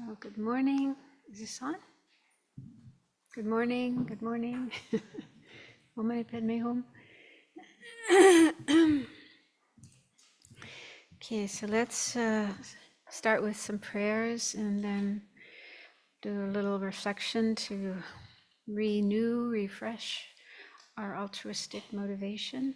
So good morning. Is this on? Good morning. Good morning. Om Mani Padme Hum. Okay, so let's start with some prayers and then do a little reflection to refresh our altruistic motivation.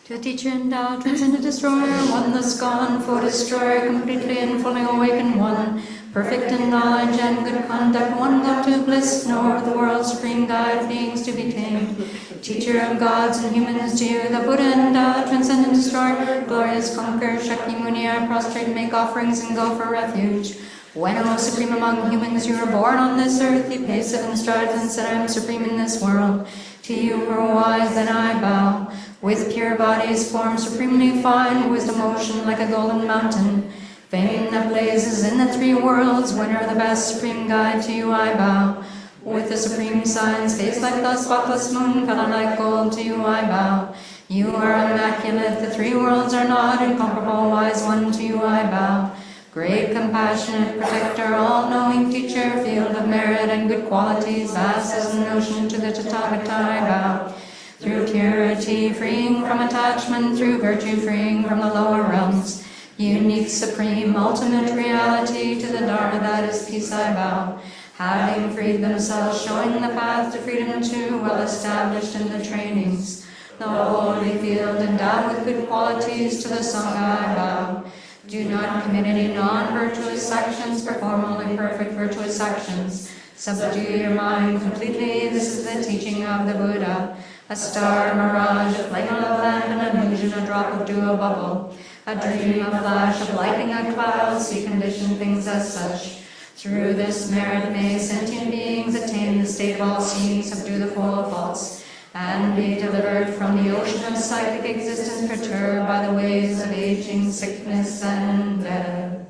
To the teacher and Tao, transcendent destroyer, one thus gone for destroyer, completely and fully awakened one, perfect in knowledge and good conduct, one love to bliss, nor the world's supreme guide, beings to be tamed. Teacher of gods and humans to you, the Buddha and Tao, transcendent destroyer, glorious conqueror, Shakyamuni, I prostrate, make offerings and go for refuge. When, O supreme among humans, you were born on this earth, you paced 7 strides and said, I am supreme in this world. To you who are wise, then I bow. With pure bodies, form supremely fine, wisdom ocean like a golden mountain. Fame that blazes in the 3 worlds, winner the best supreme guide, to you I bow. With the supreme signs, face like the spotless moon, color like gold, to you I bow. You are immaculate, the 3 worlds are not, incomparable, wise one, to you I bow. Great, compassionate, protector, all-knowing teacher, field of merit and good qualities, vast as an ocean, to the Tathagata I bow. Through purity, freeing from attachment, through virtue, freeing from the lower realms. Unique, supreme, ultimate reality, to the Dharma that is peace I bow. Having freed themselves, showing the path to freedom too, well established in the trainings. The holy field endowed with good qualities, to the Sangha I bow. Do not commit any non-virtuous actions, perform only perfect virtuous actions. Subdue your mind completely, this is the teaching of the Buddha. A star, a mirage, a flame of a lamp, an illusion, a drop of dew, a bubble. A dream, a flash, of lightning, a cloud, see conditioned things as such. Through this merit may sentient beings attain the state of all seeing, subdue the four faults, and be delivered from the ocean of psychic existence perturbed by the waves of aging, sickness, and death.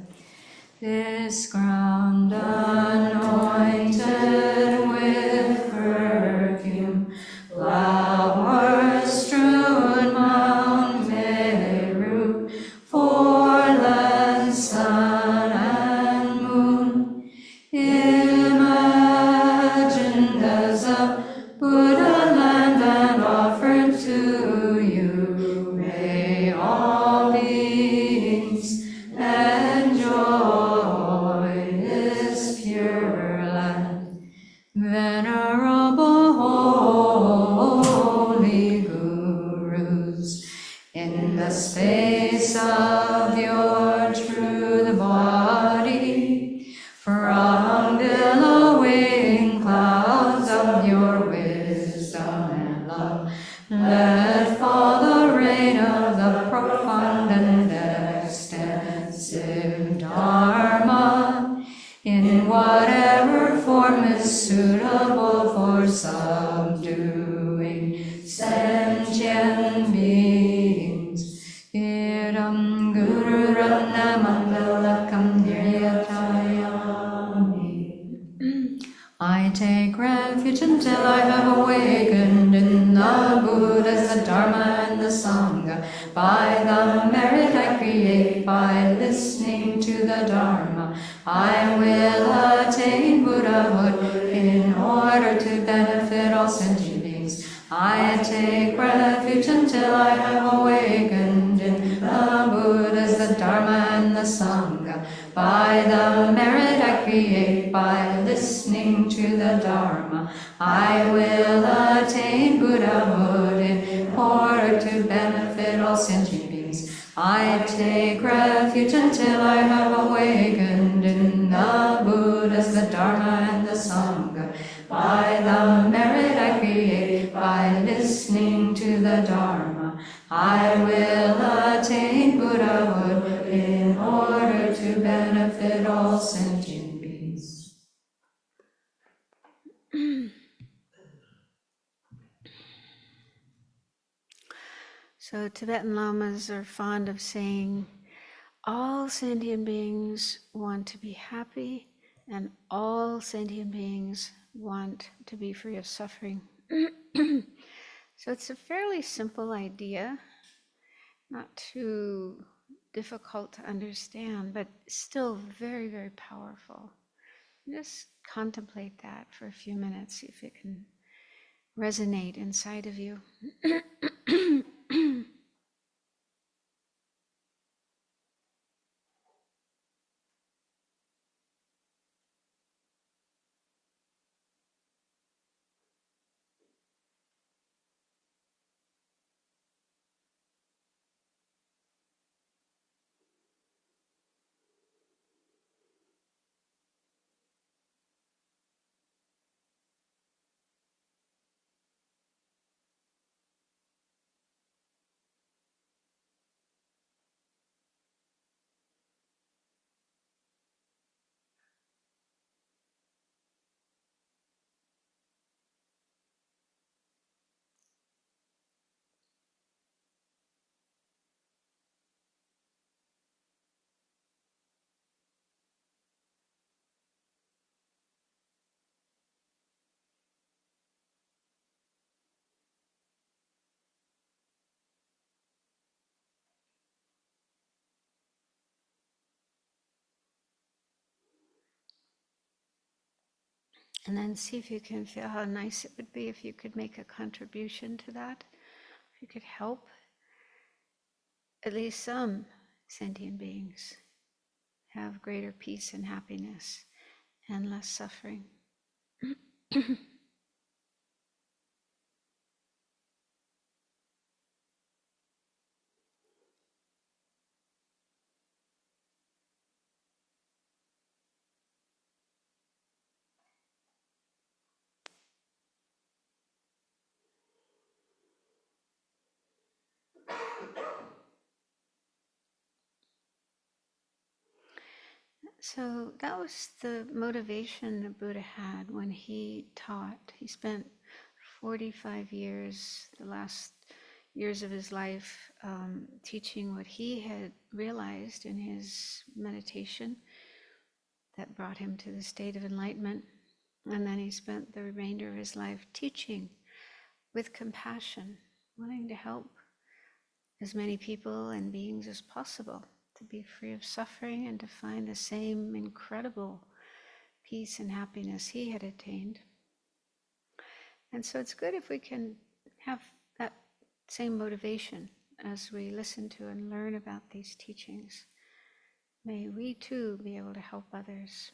This ground anointed with perfume, flowers strewn Mount Meru, 4 lands, sun and moon, imagined as a Buddha land and offered to you. May all beings enjoy this pure land. Venerable holy gurus, in the space of your truth body, from billowing clouds of your wisdom and love, let fall the rain of the profound and extensive Dharma, in whatever form is suitable for subduing sentient beings. Idam Guru Ratna Mandalakam Niryatayami. I take refuge until I have awakened in the Buddhas, the Dharma, and the Sangha. By the merit I create, by listening to the Dharma, I will attain Buddhahood in order to benefit all sentient beings. I take refuge until I have awakened in the Buddhas, the Dharma, and the Sangha. By the merit I create, by listening to the Dharma, I will attain Buddhahood in order to benefit all sentient beings. I take refuge until I have awakened in the Buddhas, the Dharma, and the Sangha. By the merit I create, by listening to the Dharma, I will attain Buddhahood in order to benefit all sentient beings. So Tibetan lamas are fond of saying, all sentient beings want to be happy, and all sentient beings want to be free of suffering. So it's a fairly simple idea, not too difficult to understand, but still very, very powerful. Just contemplate that for a few minutes, see if it can resonate inside of you. And then see if you can feel how nice it would be if you could make a contribution to that. If you could help at least some sentient beings have greater peace and happiness and less suffering. So that was the motivation the Buddha had when he taught. He spent 45 years, the last years of his life, teaching what he had realized in his meditation that brought him to the state of enlightenment. And then he spent the remainder of his life teaching with compassion, wanting to help as many people and beings as possible to be free of suffering and to find the same incredible peace and happiness he had attained. And so it's good if we can have that same motivation as we listen to and learn about these teachings. May we too be able to help others.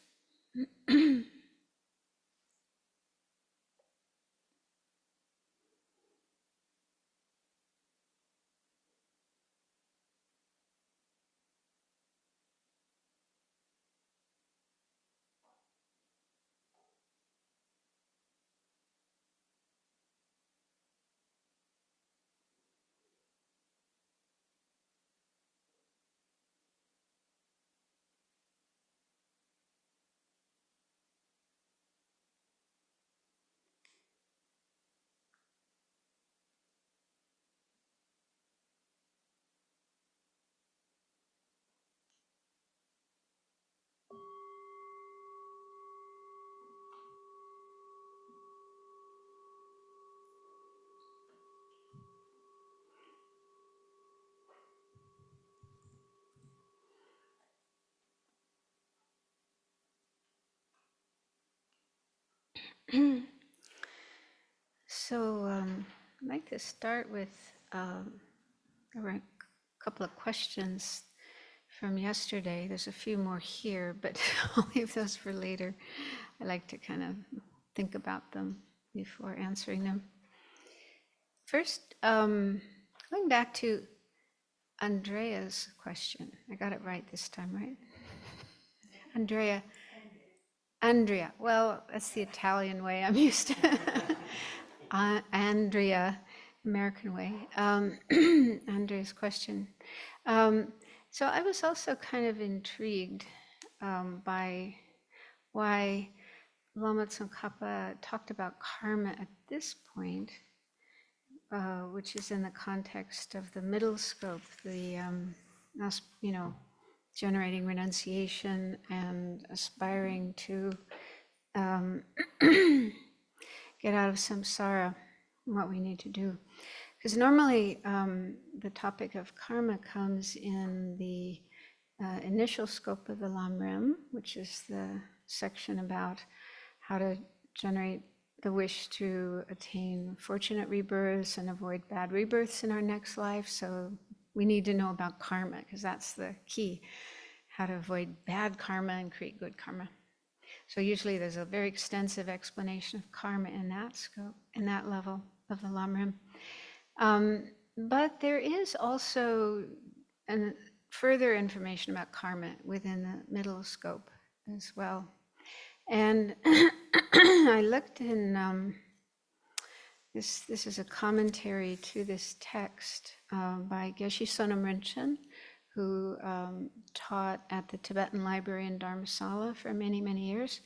So I'd like to start with a couple of questions from yesterday. There's a few more here, but I'll leave those for later. I like to kind of think about them before answering them. First, going back to Andrea's question. I got it right this time, right? Andrea. Well, that's the Italian way I'm used to. Andrea, American way. Andrea's question. So I was also kind of intrigued by why Lama Tsongkhapa talked about karma at this point, which is in the context of the middle scope, the generating renunciation and aspiring to get out of samsara. what we need to do. Because normally the topic of karma comes in the initial scope of the Lamrim, which is the section about how to generate the wish to attain fortunate rebirths and avoid bad rebirths in our next life. So we need to know about karma, because that's the key, how to avoid bad karma and create good karma. So usually there's a very extensive explanation of karma in that scope, in that level of the Lamrim. But there is also further information about karma within the middle scope as well. And I looked in, this is a commentary to this text by Geshe Sonam Rinchen, who taught at the Tibetan Library in Dharamsala for many, many years.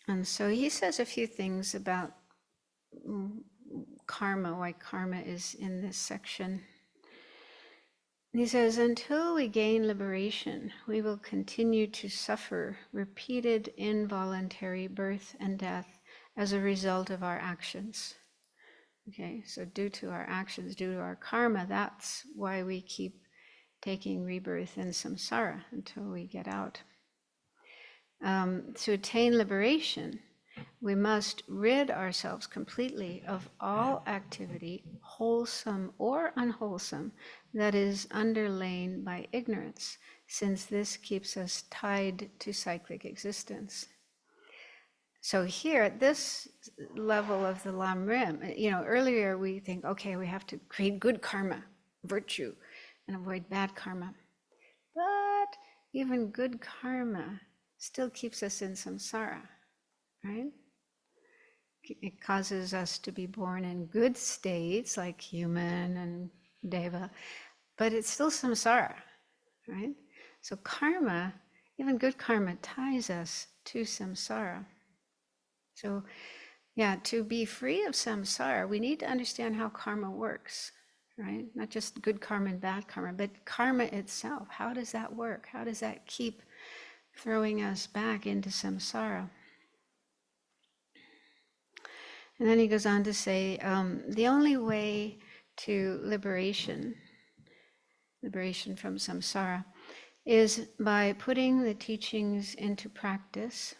And so he says a few things about karma, why karma is in this section. He says, until we gain liberation, we will continue to suffer repeated involuntary birth and death as a result of our actions. Okay, so due to our actions, due to our karma, that's why we keep taking rebirth in samsara until we get out. To attain liberation, we must rid ourselves completely of all activity, wholesome or unwholesome, that is underlain by ignorance, since this keeps us tied to cyclic existence. So here, at this level of the Lamrim, earlier we think, okay, we have to create good karma, virtue, and avoid bad karma. But even good karma still keeps us in samsara, right? It causes us to be born in good states like human and deva, but it's still samsara, right? So karma, even good karma, ties us to samsara. So yeah, to be free of samsara, we need to understand how karma works, right? Not just good karma and bad karma, but karma itself. How does that work? How does that keep throwing us back into samsara? And then he goes on to say, the only way to liberation from samsara, is by putting the teachings into practice.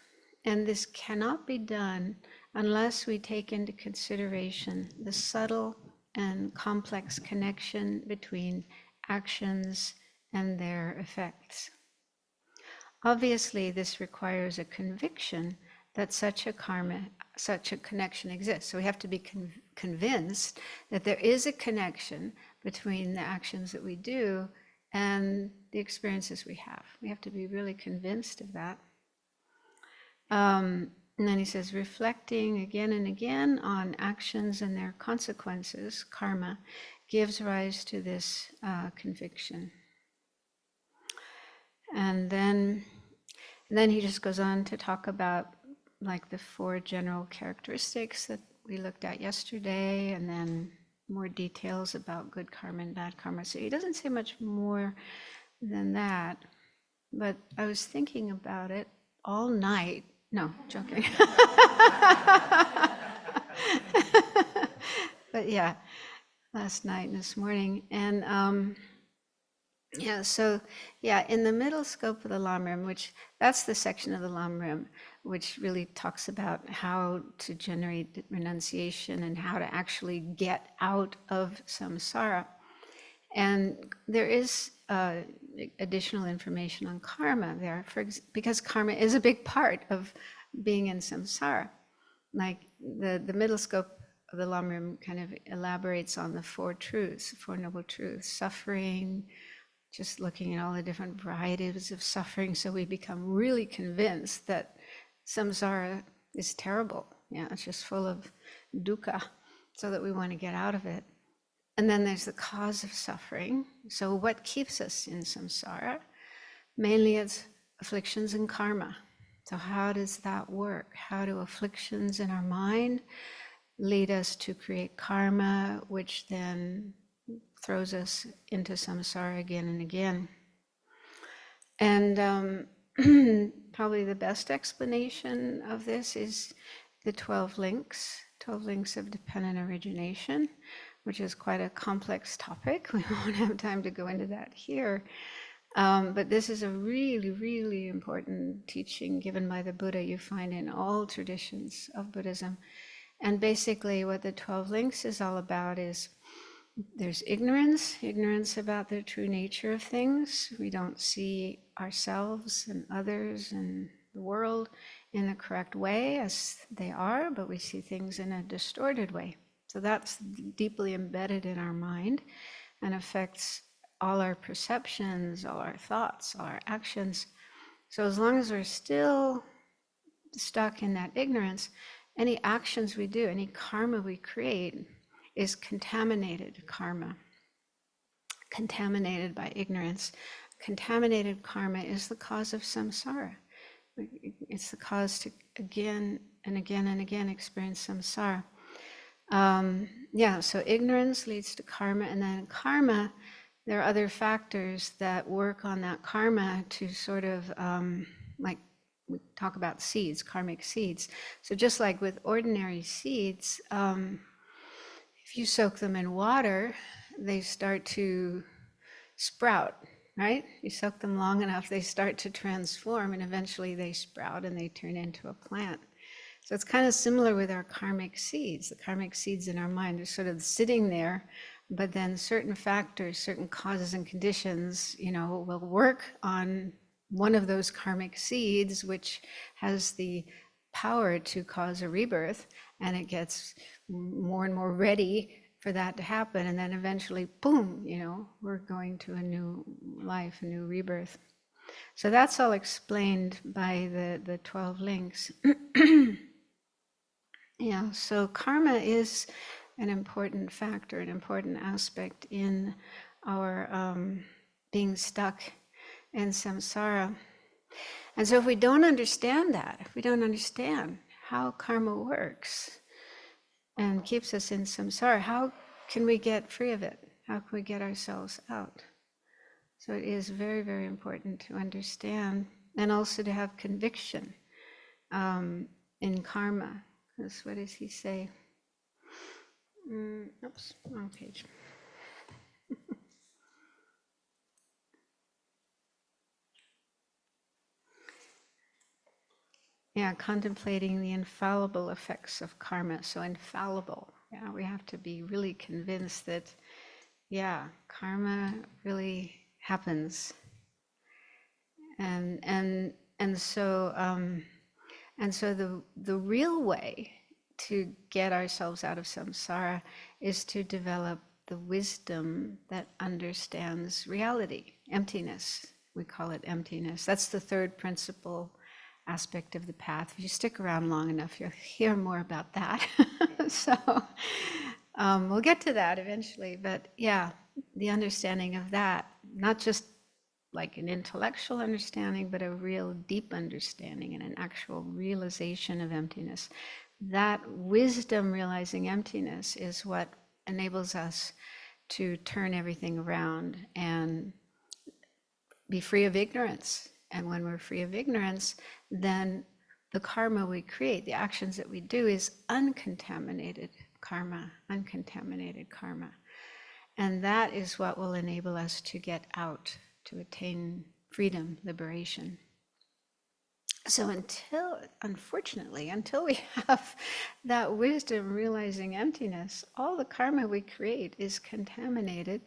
And this cannot be done unless we take into consideration the subtle and complex connection between actions and their effects. Obviously, this requires a conviction that such a connection exists. So we have to be convinced that there is a connection between the actions that we do and the experiences we have. We have to be really convinced of that. And then he says, reflecting again and again on actions and their consequences, karma, gives rise to this conviction. And then he just goes on to talk about like the 4 general characteristics that we looked at yesterday, and then more details about good karma and bad karma. So he doesn't say much more than that, but I was thinking about it all night. No, joking. But yeah, last night and this morning. And in the middle scope of the Lamrim, which that's the section of the Lamrim which really talks about how to generate renunciation and how to actually get out of samsara. And there is additional information on karma there, because karma is a big part of being in samsara. Like the middle scope of the Lamrim kind of elaborates on the 4 truths, 4 noble truths: suffering, just looking at all the different varieties of suffering, so we become really convinced that samsara is terrible. Yeah, it's just full of dukkha, so that we want to get out of it. And then there's the cause of suffering. So what keeps us in samsara? Mainly it's afflictions and karma. So how does that work? How do afflictions in our mind lead us to create karma, which then throws us into samsara again and again? And Probably the best explanation of this is the 12 links of dependent origination, which is quite a complex topic. We won't have time to go into that here. But this is a really, really important teaching given by the Buddha you find in all traditions of Buddhism. And basically what the 12 links is all about is there's ignorance about the true nature of things. We don't see ourselves and others and the world in the correct way as they are, but we see things in a distorted way. So that's deeply embedded in our mind and affects all our perceptions, all our thoughts, all our actions. So as long as we're still stuck in that ignorance, any actions we do, any karma we create is contaminated karma, contaminated by ignorance. Contaminated karma is the cause of samsara. It's the cause to again and again and again experience samsara. So ignorance leads to karma, and then karma, there are other factors that work on that karma to sort of, like we talk about seeds, karmic seeds. So just like with ordinary seeds, if you soak them in water, they start to sprout, right? You soak them long enough, they start to transform, and eventually they sprout and they turn into a plant. So it's kind of similar with our karmic seeds. The karmic seeds in our mind are sort of sitting there, but then certain factors, certain causes and conditions, will work on one of those karmic seeds, which has the power to cause a rebirth, and it gets more and more ready for that to happen, and then eventually, boom, we're going to a new life, a new rebirth. So that's all explained by the 12 links. So karma is an important factor, an important aspect in our being stuck in samsara. And so if we don't understand that, if we don't understand how karma works and keeps us in samsara, how can we get free of it? How can we get ourselves out? So it is very, very important to understand, and also to have conviction in karma. Because what does he say? Oops, wrong page. Contemplating the infallible effects of karma. So infallible. We have to be really convinced that, karma really happens. And so the real way to get ourselves out of samsara is to develop the wisdom that understands reality, emptiness. We call it emptiness. That's the third principle aspect of the path. If you stick around long enough, you'll hear more about that. So we'll get to that eventually. But the understanding of that, not just like an intellectual understanding, but a real deep understanding and an actual realization of emptiness. That wisdom realizing emptiness is what enables us to turn everything around and be free of ignorance. And when we're free of ignorance, then the karma we create, the actions that we do, is uncontaminated karma, uncontaminated karma. And that is what will enable us to get out, to attain freedom, liberation. So unfortunately, until we have that wisdom realizing emptiness, all the karma we create is contaminated,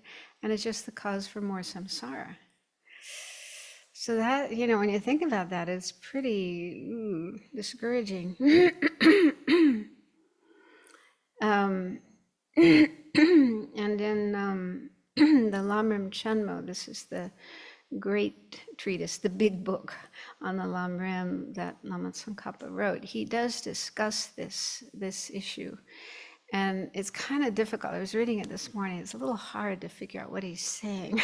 and it's just the cause for more samsara. So that, when you think about that, it's pretty discouraging. And in the Lamrim Chenmo, this is the great treatise, the big book on the Lamrim that Lama Tsongkhapa wrote. He does discuss this issue, and it's kind of difficult. I was reading it this morning. It's a little hard to figure out what he's saying.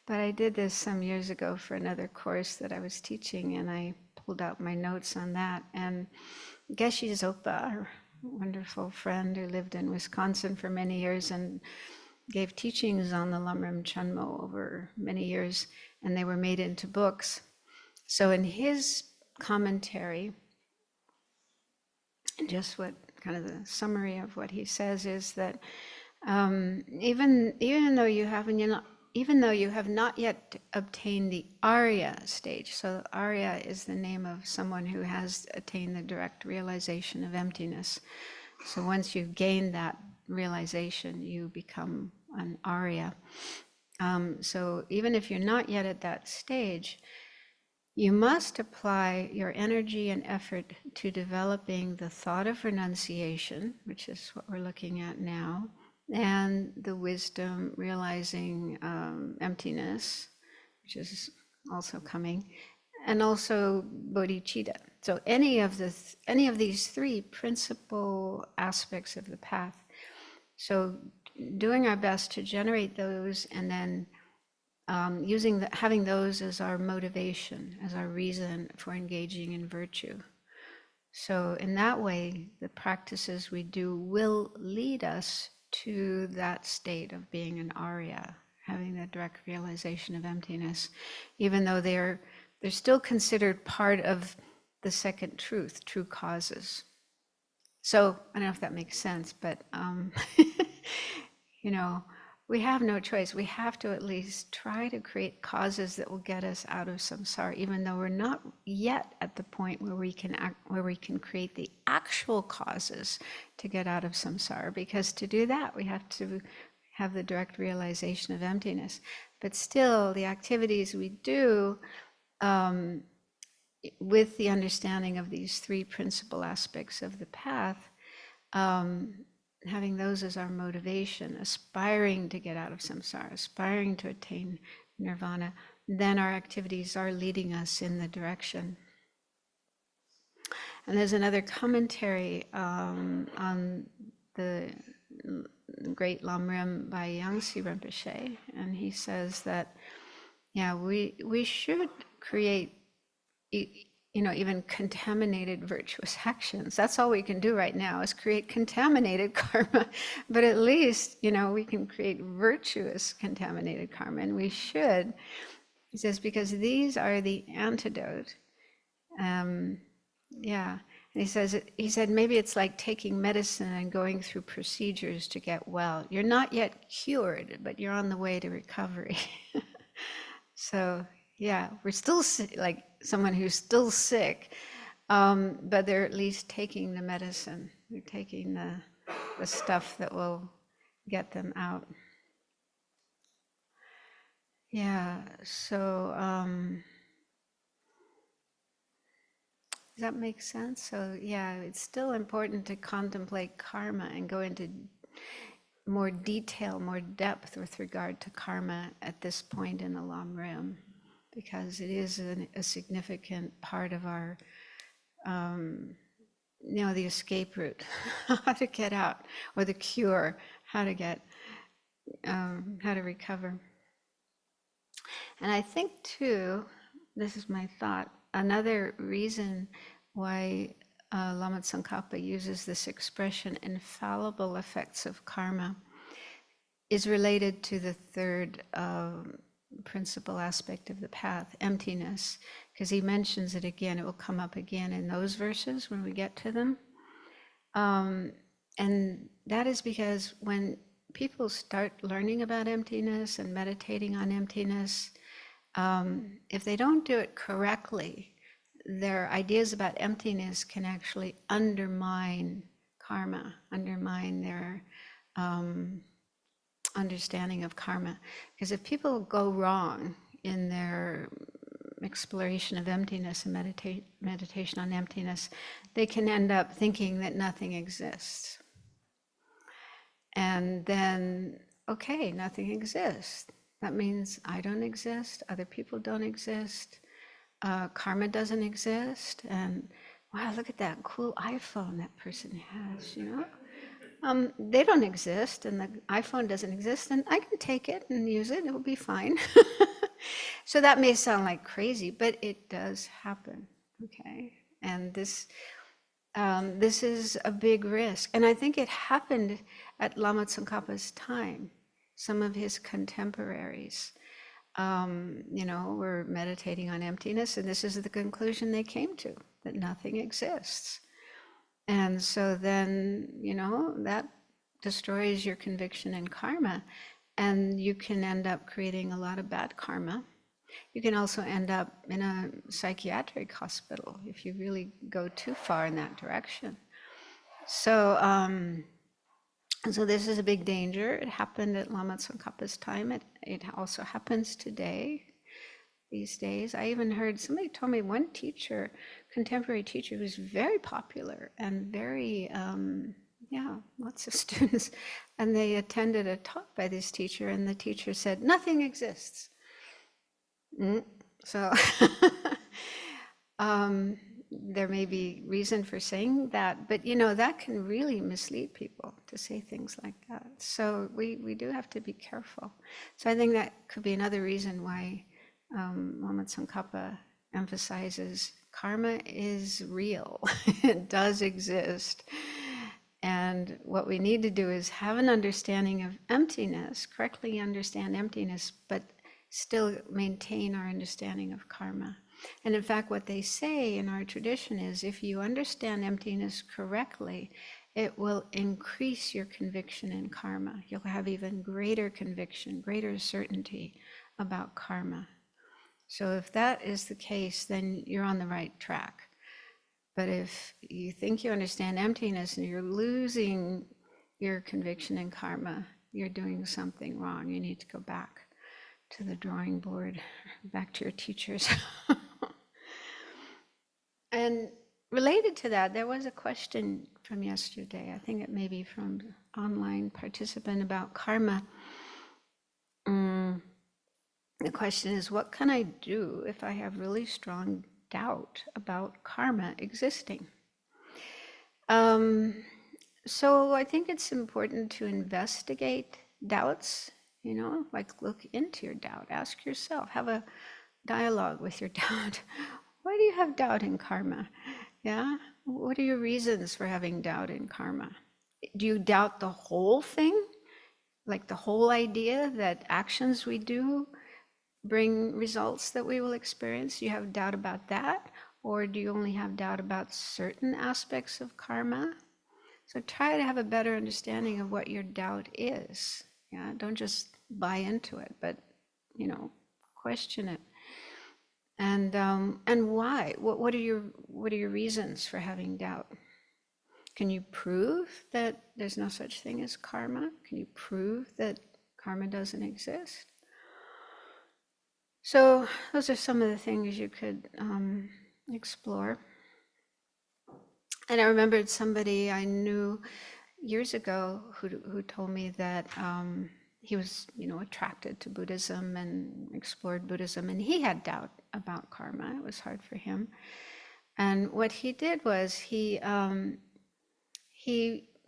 But I did this some years ago for another course that I was teaching, and I pulled out my notes on that. And Geshe Zopa, our wonderful friend who lived in Wisconsin for many years and gave teachings on the Lamrim Chenmo over many years, and they were made into books. So in his commentary, just what kind of the summary of what he says is that even though you haven't even though you have not yet obtained the Arya stage, so Arya is the name of someone who has attained the direct realization of emptiness. So once you've gained that realization, you become an Arya. So even if you're not yet at that stage, you must apply your energy and effort to developing the thought of renunciation, which is what we're looking at now, and the wisdom realizing emptiness, which is also coming, and also bodhicitta. So any of these three principal aspects of the path. So doing our best to generate those, and then having those as our motivation, as our reason for engaging in virtue. So in that way, the practices we do will lead us to that state of being an Arya, having that direct realization of emptiness, even though they're still considered part of the second truth, true causes. So I don't know if that makes sense, but we have no choice. We have to at least try to create causes that will get us out of samsara, even though we're not yet at the point where we can create the actual causes to get out of samsara. Because to do that, we have to have the direct realization of emptiness. But still, the activities we do with the understanding of these three principal aspects of the path, having those as our motivation, aspiring to get out of samsara, aspiring to attain nirvana, then our activities are leading us in the direction. And there's another commentary on the great Lamrim by Yangtze Rinpoche, and he says that, we should create even contaminated virtuous actions. That's all we can do right now, is create contaminated karma. But at least, we can create virtuous contaminated karma, and we should. He says, because these are the antidote. And he said, maybe it's like taking medicine and going through procedures to get well. You're not yet cured, but you're on the way to recovery. So, we're still like someone who's still sick, but they're at least taking the medicine. They're taking the stuff that will get them out. So does that make sense? So it's still important to contemplate karma and go into more detail, more depth with regard to karma at this point in the Lamrim, because it is a significant part of our, the escape route, how to get out, or the cure, how to recover. And I think too, this is my thought, another reason why Lama Tsongkhapa uses this expression, infallible effects of karma, is related to the third principal aspect of the path, emptiness, because he mentions it again. It will come up again in those verses when we get to them. And that is because when people start learning about emptiness and meditating on emptiness, if they don't do it correctly, their ideas about emptiness can actually undermine karma, undermine their understanding of karma. Because if people go wrong in their exploration of emptiness and meditation on emptiness, they can end up thinking that nothing exists. And then, okay, nothing exists. That means I don't exist, other people don't exist, karma doesn't exist, and wow, look at that cool iPhone that person has, they don't exist, and the iPhone doesn't exist, and I can take it and use it, it will be fine. So that may sound like crazy, but it does happen, okay? And this is a big risk. And I think it happened at Lama Tsongkhapa's time. Some of his contemporaries were meditating on emptiness, and this is the conclusion they came to, that nothing exists. And so then, that destroys your conviction in karma, and you can end up creating a lot of bad karma. You can also end up in a psychiatric hospital if you really go too far in that direction. So, so this is a big danger. It happened at Lama Tsongkhapa's time. It also happens today, these days. I even heard, somebody told me one teacher, contemporary teacher, who's very popular and very, lots of students, and they attended a talk by this teacher, and the teacher said, nothing exists. So there may be reason for saying that, but that can really mislead people to say things like that. So we do have to be careful. So I think that could be another reason why Lama Tsongkhapa emphasizes karma is real. It does exist. And what we need to do is have an understanding of emptiness, correctly understand emptiness, but still maintain our understanding of karma. And in fact, what they say in our tradition is, if you understand emptiness correctly, it will increase your conviction in karma. You'll have even greater conviction, greater certainty about karma. So if that is the case, then you're on the right track. But if you think you understand emptiness and you're losing your conviction in karma, you're doing something wrong. You need to go back to the drawing board, back to your teachers. And related to that, there was a question from yesterday, I think it may be from an online participant, about karma. The question is, what can I do if I have really strong doubt about karma existing? So I think it's important to investigate doubts, like look into your doubt, ask yourself, have a dialogue with your doubt. Why do you have doubt in karma? Yeah? What are your reasons for having doubt in karma? Do you doubt the whole thing? Like the whole idea that actions we do bring results that we will experience? You have doubt about that? Or do you only have doubt about certain aspects of karma? So try to have a better understanding of what your doubt is. Yeah, don't just buy into it, but question it. And why? What are your reasons for having doubt? Can you prove that there's no such thing as karma? Can you prove that karma doesn't exist? So those are some of the things you could explore. And I remembered somebody I knew years ago who told me that he was, attracted to Buddhism and explored Buddhism, and he had doubt about karma. It was hard for him. And what he did was he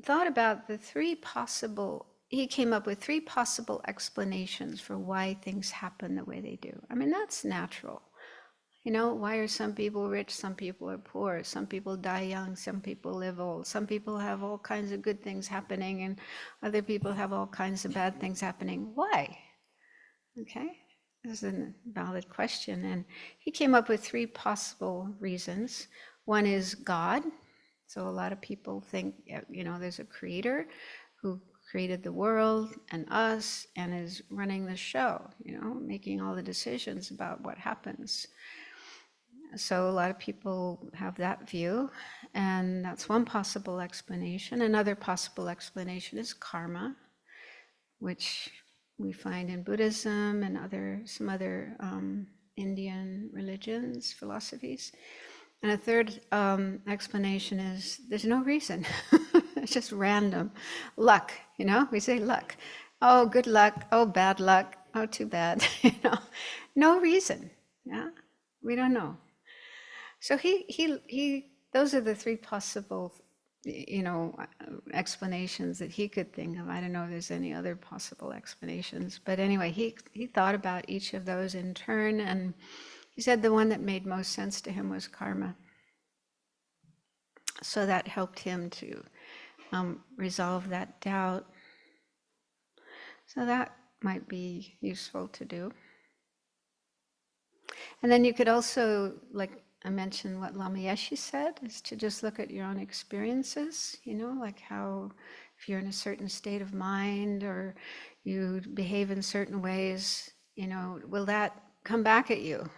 thought about he came up with 3 possible explanations for why things happen the way they do. I mean, that's natural. Why are some people rich, some people are poor, some people die young, some people live old, some people have all kinds of good things happening, and other people have all kinds of bad things happening. Why? Okay, this is a valid question. And he came up with 3 possible reasons. One is God. So a lot of people think, there's a creator who created the world and us and is running the show, making all the decisions about what happens. So a lot of people have that view, and that's one possible explanation. Another possible explanation is karma, which we find in Buddhism and some other Indian religions, philosophies. And a third explanation is there's no reason. It's just random. Luck, we say luck. Oh, good luck. Oh, bad luck. Oh, too bad. No reason. Yeah, we don't know. So those are the 3 possible, explanations that he could think of. I don't know if there's any other possible explanations, but anyway, he thought about each of those in turn, and he said the one that made most sense to him was karma. So that helped him to resolve that doubt. So that might be useful to do. And then you could also, like I mentioned, what Lama Yeshe said, is to just look at your own experiences, like how if you're in a certain state of mind or you behave in certain ways, will that come back at you?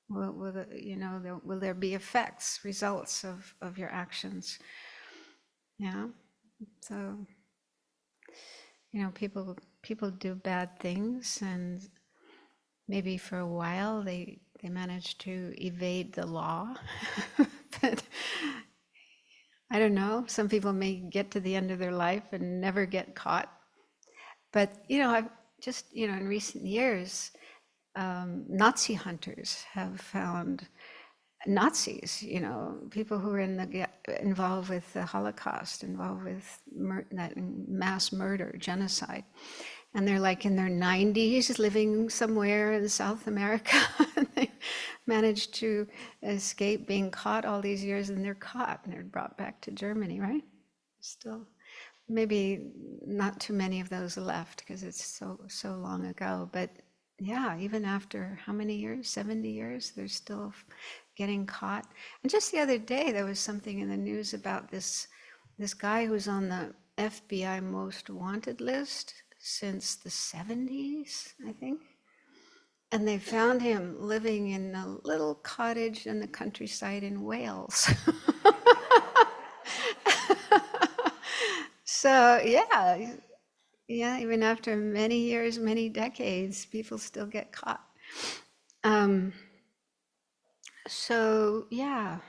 Will there be effects, results of your actions? Yeah. So, people do bad things, and maybe for a while they manage to evade the law. But I don't know, some people may get to the end of their life and never get caught. But I've just in recent years, Nazi hunters have found Nazis, people who were involved with the Holocaust, involved with that mass murder, genocide. And they're like in their 90s, living somewhere in South America. And they managed to escape being caught all these years, and they're caught and they're brought back to Germany, right? Still, maybe not too many of those left because it's so long ago. But yeah, even after how many years? 70 years, they're still getting caught. And just the other day, there was something in the news about this guy who's on the FBI most wanted list since the 70s, I think. And they found him living in a little cottage in the countryside in Wales. So yeah, even after many years, many decades, people still get caught. So yeah,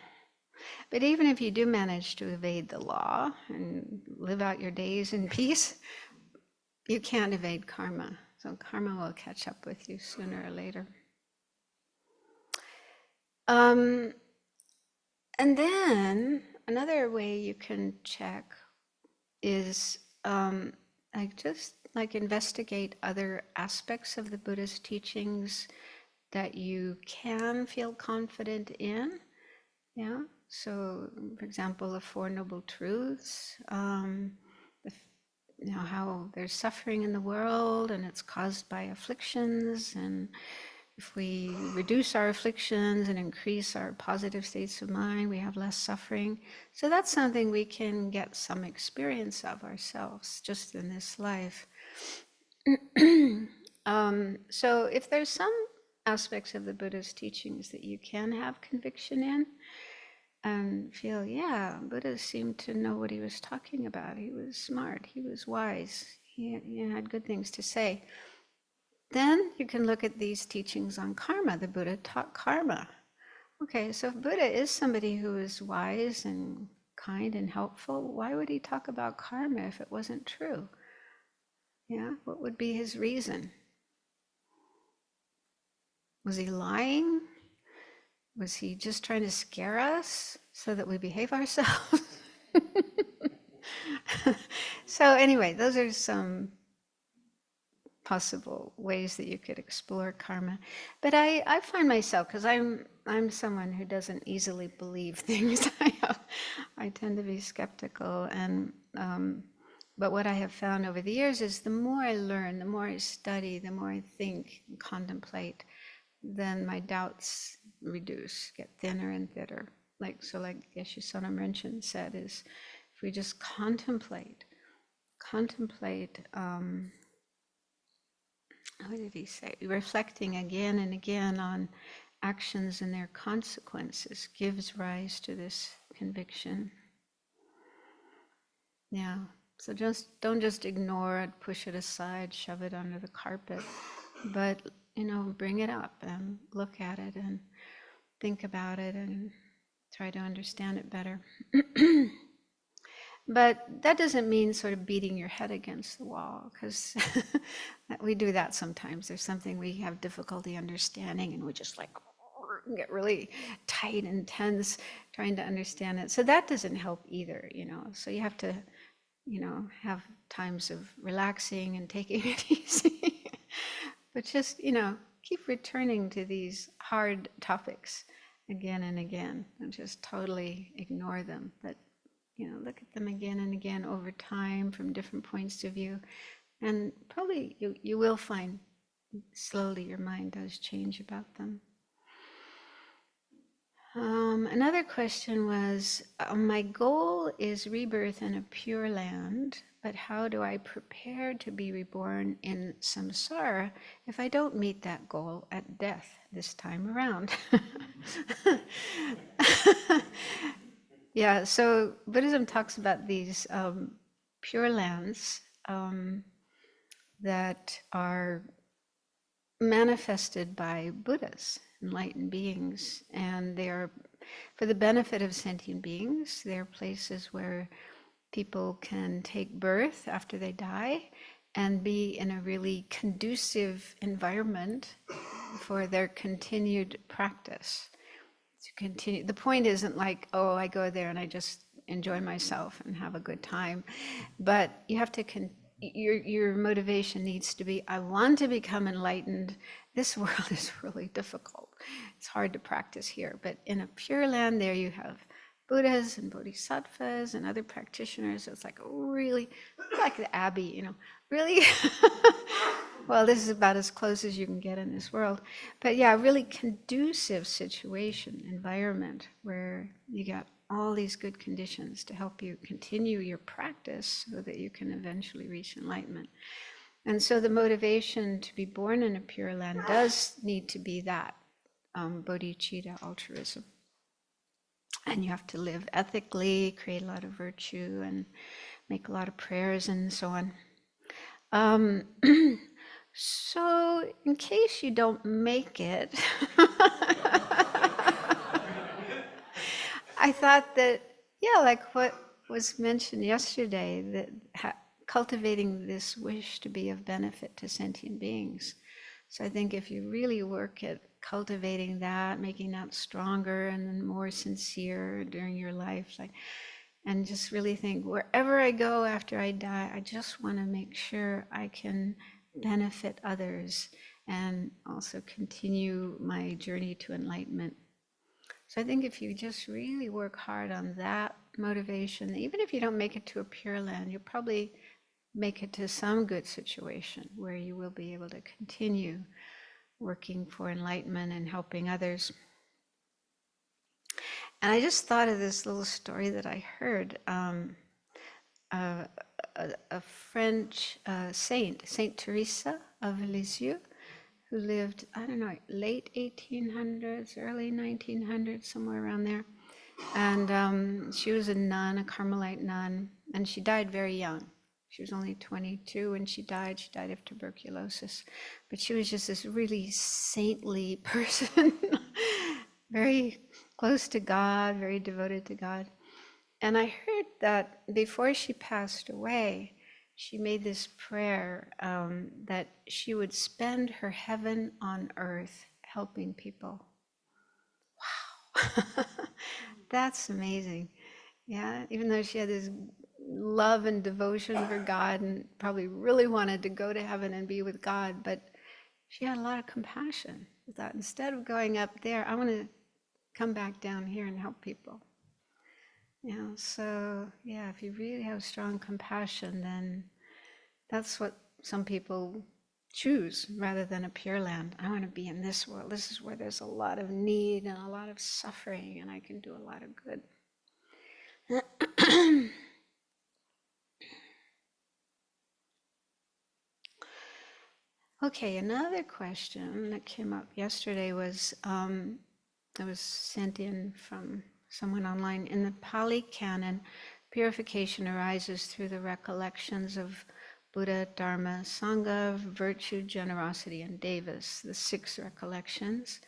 but even if you do manage to evade the law and live out your days in peace, you can't evade karma. So karma will catch up with you sooner or later. And then another way you can check is like investigate other aspects of the Buddha's teachings that you can feel confident in. Yeah. So, for example, the Four Noble Truths, how there's suffering in the world and it's caused by afflictions, and if we reduce our afflictions and increase our positive states of mind, we have less suffering. So that's something we can get some experience of ourselves just in this life. So if there's some aspects of the Buddha's teachings that you can have conviction in and feel, yeah, Buddha seemed to know what he was talking about. He was smart, he was wise, he had good things to say. Then you can look at these teachings on karma. The Buddha taught karma. Okay, so if Buddha is somebody who is wise and kind and helpful, why would he talk about karma if it wasn't true? Yeah, what would be his reason? Was he lying? Was he just trying to scare us so that we behave ourselves? So anyway, those are some possible ways that you could explore karma. But I find myself, because I'm someone who doesn't easily believe things. I tend to be skeptical, and but what I have found over the years is the more I learn, the more I study, the more I think and contemplate, then my doubts reduce, get thinner and thinner. Like Geshe Sonam Rinchen said, is if we just contemplate, what did he say? Reflecting again and again on actions and their consequences gives rise to this conviction. Yeah. So don't just ignore it, push it aside, shove it under the carpet, but bring it up and look at it and think about it and try to understand it better. But that doesn't mean sort of beating your head against the wall, because we do that sometimes. There's something we have difficulty understanding and we just like get really tight and tense trying to understand it. So that doesn't help either, So you have to, have times of relaxing and taking it easy. But just, keep returning to these hard topics again and again, and just totally ignore them. But look at them again and again over time from different points of view, and probably you will find slowly your mind does change about them. Another question was, my goal is rebirth in a pure land, but how do I prepare to be reborn in samsara if I don't meet that goal at death this time around? Yeah, so Buddhism talks about these pure lands that are manifested by Buddhas, enlightened beings, and they are for the benefit of sentient beings. They're places where people can take birth after they die and be in a really conducive environment for their continued practice. To continue, the point isn't like, oh, I go there and I just enjoy myself and have a good time, but you have to your motivation needs to be, I want to become enlightened. This world is really difficult. It's hard to practice here, but in a pure land, there you have Buddhas and Bodhisattvas and other practitioners. It's like really, like the Abbey, really. Well, this is about as close as you can get in this world. But yeah, really conducive situation, environment where you got all these good conditions to help you continue your practice so that you can eventually reach enlightenment. And so the motivation to be born in a pure land does need to be that bodhicitta, altruism. And you have to live ethically, create a lot of virtue, and make a lot of prayers and so on. So in case you don't make it, I thought that, yeah, like what was mentioned yesterday, that cultivating this wish to be of benefit to sentient beings. So I think if you really work at cultivating that, making that stronger and then more sincere during your life, and just really think, wherever I go after I die, I just want to make sure I can benefit others and also continue my journey to enlightenment. So I think if you just really work hard on that motivation, even if you don't make it to a pure land, you'll probably make it to some good situation where you will be able to continue working for enlightenment and helping others. And I just thought of this little story that I heard. A French saint, Saint Teresa of Lisieux, who lived, I don't know, late 1800s, early 1900s, somewhere around there. And she was a nun, a Carmelite nun, and she died very young. She was only 22 when she died. She died of tuberculosis. But she was just this really saintly person, very close to God, very devoted to God. And I heard that before she passed away, she made this prayer that she would spend her heaven on earth helping people. Wow, that's amazing. Yeah, even though she had this love and devotion for God and probably really wanted to go to heaven and be with God, but she had a lot of compassion. She thought, instead of going up there, I want to come back down here and help people. So yeah, if you really have strong compassion, then that's what some people choose rather than a pure land. I want to be in this world. This is where there's a lot of need and a lot of suffering, and I can do a lot of good. Okay, another question that came up yesterday was, it was sent in from someone online. In the Pali Canon, purification arises through the recollections of Buddha, Dharma, Sangha, virtue, generosity, and devas, the 6 recollections.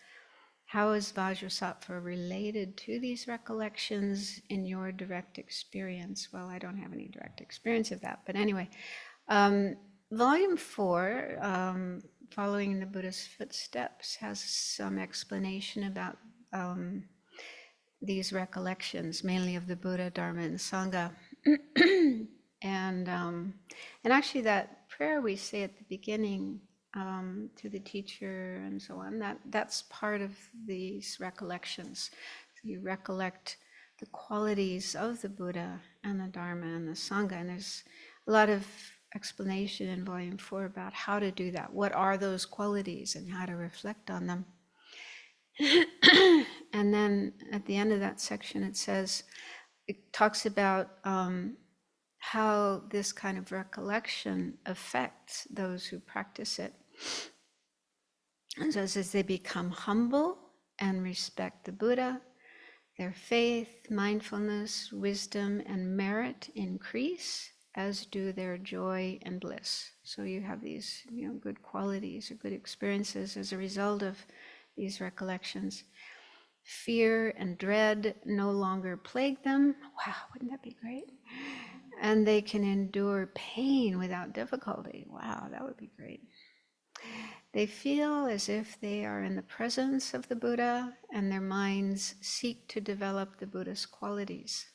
How is Vajrasattva related to these recollections in your direct experience? Well, I don't have any direct experience of that, but anyway. Volume 4, Following in the Buddha's Footsteps, has some explanation about these recollections, mainly of the Buddha, Dharma, and Sangha. And actually that prayer we say at the beginning to the teacher and so on, that's part of these recollections. So you recollect the qualities of the Buddha and the Dharma and the Sangha, and there's a lot of explanation in Volume 4 about how to do that. What are those qualities and how to reflect on them. And then at the end of that section, it talks about how this kind of recollection affects those who practice it. And so it says they become humble and respect the Buddha. Their faith, mindfulness, wisdom, and merit increase, as do their joy and bliss. So you have these, good qualities or good experiences as a result of these recollections. Fear and dread no longer plague them. Wow, wouldn't that be great? And they can endure pain without difficulty. Wow, that would be great. They feel as if they are in the presence of the Buddha, and their minds seek to develop the Buddha's qualities.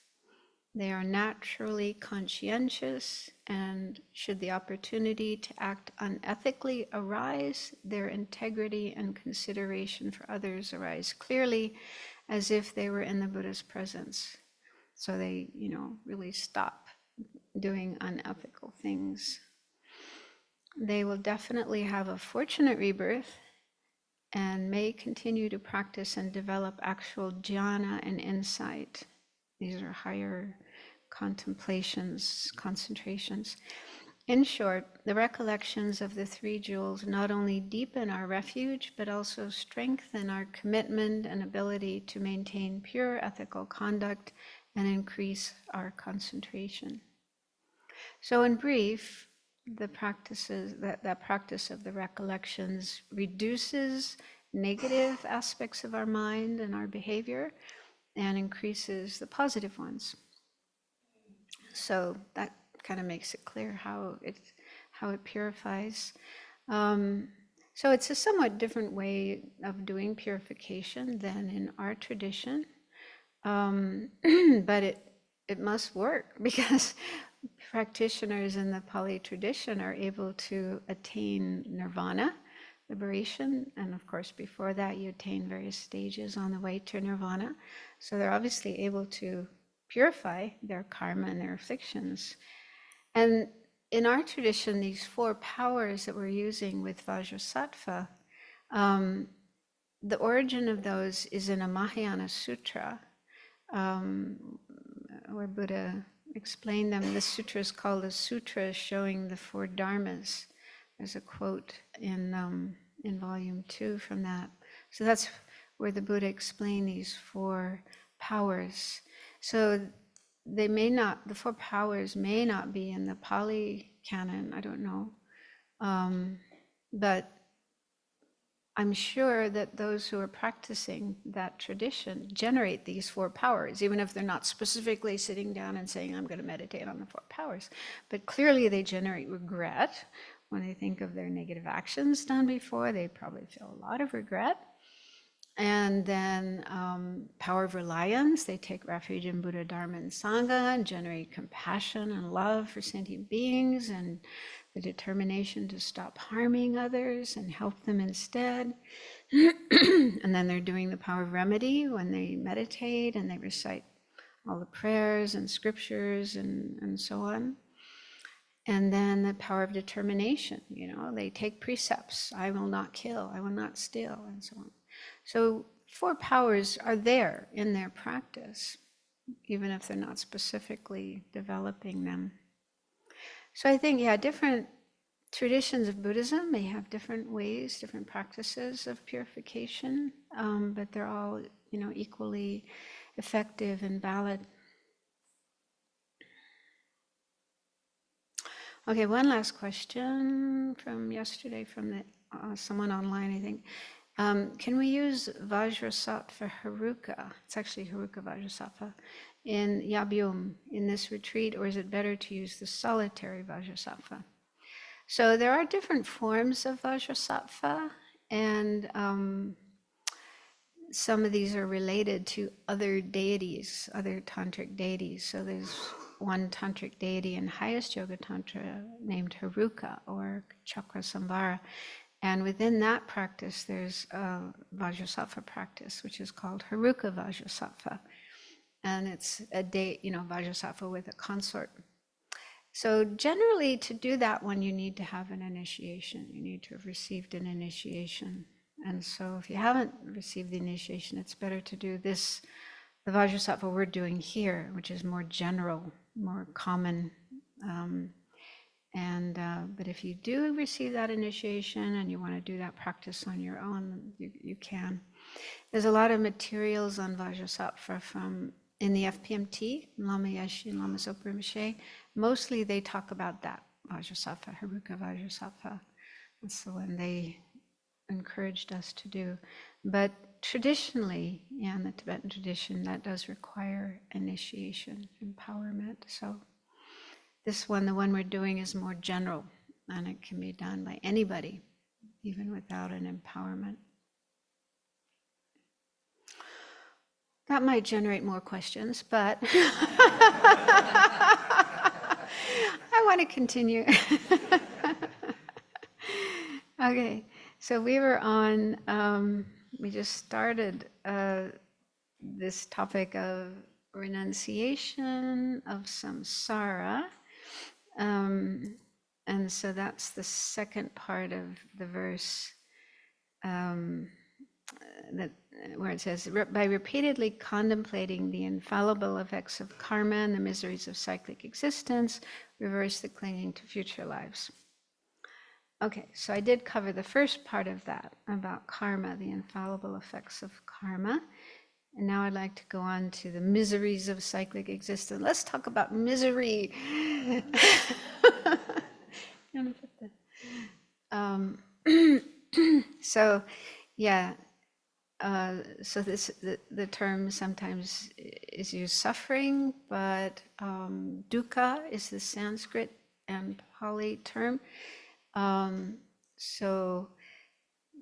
They are naturally conscientious, and should the opportunity to act unethically arise, their integrity and consideration for others arise clearly, as if they were in the Buddha's presence. So they, really stop doing unethical things. They will definitely have a fortunate rebirth and may continue to practice and develop actual jhana and insight. These are higher contemplations, concentrations. In short, the recollections of the three jewels not only deepen our refuge, but also strengthen our commitment and ability to maintain pure ethical conduct and increase our concentration. So in brief, the practices that practice of the recollections reduces negative aspects of our mind and our behavior and increases the positive ones. So that kind of makes it clear how it purifies. So it's a somewhat different way of doing purification than in our tradition, but it must work because practitioners in the Pali tradition are able to attain nirvana, liberation, and of course before that you attain various stages on the way to nirvana. So they're obviously able to purify their karma and their afflictions. And in our tradition, these 4 powers that we're using with Vajrasattva, the origin of those is in a Mahayana sutra, where Buddha explained them. This sutra is called a sutra showing the 4 dharmas. There's a quote in volume 2 from that. So that's where the Buddha explained these 4 powers. So the 4 powers may not be in the Pali canon, I don't know. But I'm sure that those who are practicing that tradition generate these 4 powers, even if they're not specifically sitting down and saying, I'm going to meditate on the 4 powers. But clearly they generate regret. When they think of their negative actions done before, they probably feel a lot of regret. And then power of reliance, they take refuge in Buddha, Dharma, and Sangha and generate compassion and love for sentient beings and the determination to stop harming others and help them instead. And then they're doing the power of remedy when they meditate and they recite all the prayers and scriptures and so on. And then the power of determination, they take precepts. I will not kill, I will not steal, and so on. So 4 powers are there in their practice, even if they're not specifically developing them. So I think, different traditions of Buddhism may have different ways, different practices of purification, but they're all, equally effective and valid. Okay, one last question from yesterday from someone online, I think. Can we use Vajrasattva Haruka? It's actually Haruka Vajrasattva in Yabyum in this retreat, or is it better to use the solitary Vajrasattva? So there are different forms of Vajrasattva, and some of these are related to other deities, other tantric deities. So there's one tantric deity in highest yoga tantra named Haruka or Chakrasamvara. And within that practice, there's a Vajrasattva practice, which is called Haruka Vajrasattva. And it's a Vajrasattva with a consort. So generally, to do that one, you need to have an initiation. You need to have received an initiation. And so if you haven't received the initiation, it's better to do this, the Vajrasattva we're doing here, which is more general, more common. But if you do receive that initiation and you want to do that practice on your own, you can. There's a lot of materials on Vajrasattva in the FPMT, Lama Yeshe and Lama Zopa Rinpoche. Mostly they talk about that, Vajrasattva, Haruka Vajrasattva. That's the one they encouraged us to do. But traditionally, in the Tibetan tradition, that does require initiation, empowerment. So this one, the one we're doing, is more general, and it can be done by anybody, even without an empowerment. That might generate more questions, but I want to continue. Okay, so we were on, we just started this topic of renunciation of samsara. And so that's the second part of the verse where it says, by repeatedly contemplating the infallible effects of karma and the miseries of cyclic existence, reverse the clinging to future lives. Okay, so I did cover the first part of that, about karma, the infallible effects of karma. And now I'd like to go on to the miseries of cyclic existence. Let's talk about misery. So, yeah. So the term sometimes is used suffering, but dukkha is the Sanskrit and Pali term. So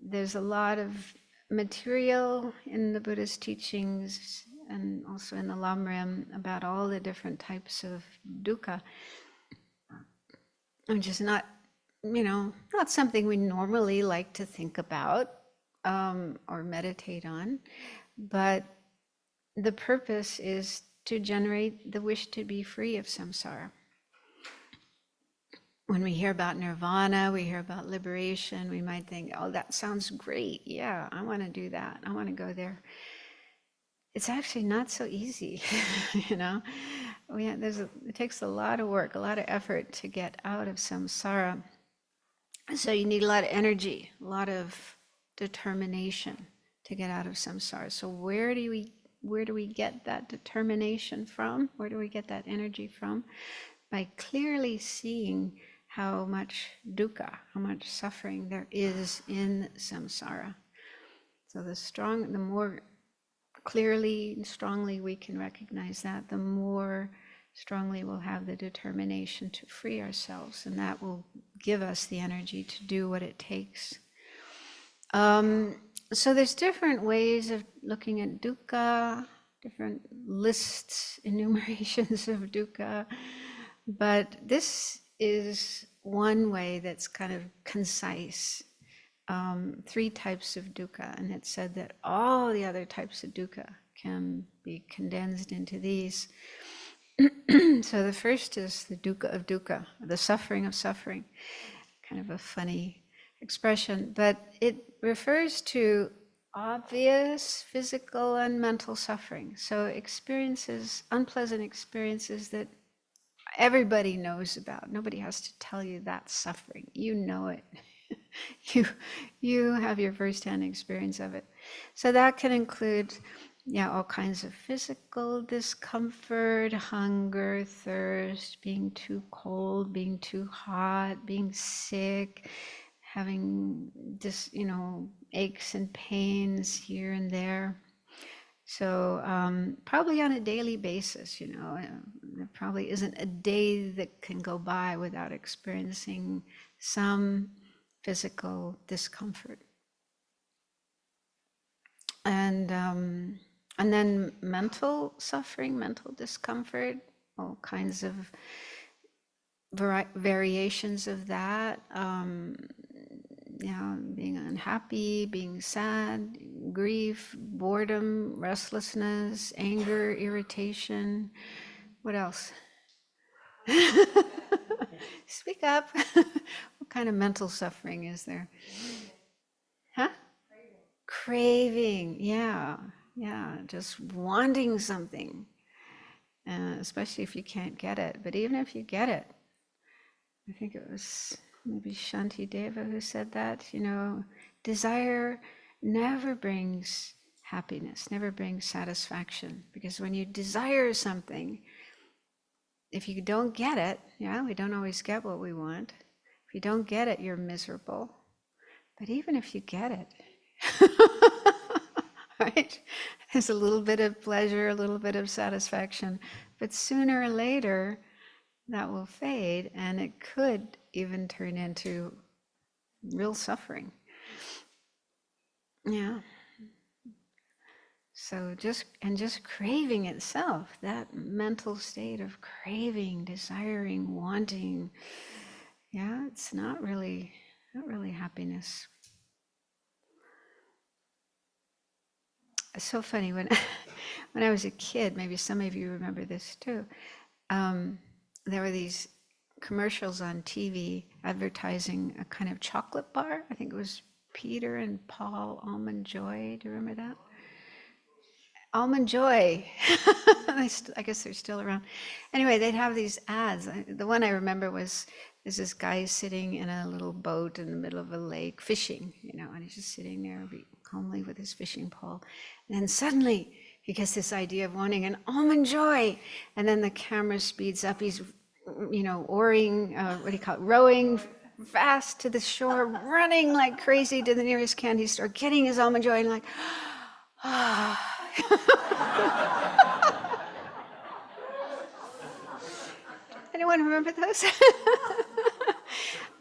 there's a lot of material in the Buddha's teachings and also in the Lamrim about all the different types of dukkha, which is not something we normally like to think about or meditate on, but the purpose is to generate the wish to be free of samsara. When we hear about nirvana, we hear about liberation, we might think, oh, that sounds great. Yeah, I want to do that. I want to go there. It's actually not so easy, It takes a lot of work, a lot of effort to get out of samsara. So you need a lot of energy, a lot of determination to get out of samsara. So where do we get that determination from? Where do we get that energy from? By clearly seeing how much dukkha, how much suffering there is in samsara. So the more clearly and strongly we can recognize that, the more strongly we'll have the determination to free ourselves, and that will give us the energy to do what it takes. So there's different ways of looking at dukkha, different lists, enumerations of dukkha, but this is one way that's kind of concise. 3 types of dukkha, and it said that all the other types of dukkha can be condensed into these. So the first is the dukkha of dukkha, the suffering of suffering. Kind of a funny expression, but it refers to obvious physical and mental suffering. So experiences, unpleasant experiences that everybody knows about. Nobody has to tell you that's suffering. You know it. You have your firsthand experience of it. So that can include all kinds of physical discomfort, hunger, thirst, being too cold, being too hot, being sick, having aches and pains here and there. So probably on a daily basis, there probably isn't a day that can go by without experiencing some physical discomfort. And then mental suffering, mental discomfort, all kinds of variations of that. Being unhappy, being sad, grief, boredom, restlessness, anger, irritation. What else? Speak up. What kind of mental suffering is there? Huh? craving, yeah, just wanting something, especially if you can't get it. But even if you get it, I think it was maybe Shanti Deva who said that, desire never brings happiness, never brings satisfaction. Because when you desire something, if you don't get it, we don't always get what we want. If you don't get it, you're miserable. But even if you get it, right? There's a little bit of pleasure, a little bit of satisfaction. But sooner or later, that will fade, and it could even turn into real suffering. Yeah. So just craving itself, that mental state of craving, desiring, wanting, it's not really happiness. It's so funny when when I was a kid, maybe some of you remember this too. There were these commercials on TV advertising a kind of chocolate bar. I think it was Peter and Paul Almond Joy. Do you remember that? Almond Joy. I guess they're still around. Anyway, they'd have these ads. The one I remember was there's this guy sitting in a little boat in the middle of a lake fishing, and he's just sitting there calmly with his fishing pole. And then suddenly he gets this idea of wanting an Almond Joy. And then the camera speeds up. He's, oaring, rowing fast to the shore, running like crazy to the nearest candy store, getting his Almond Joy, and like, ah. Anyone remember those?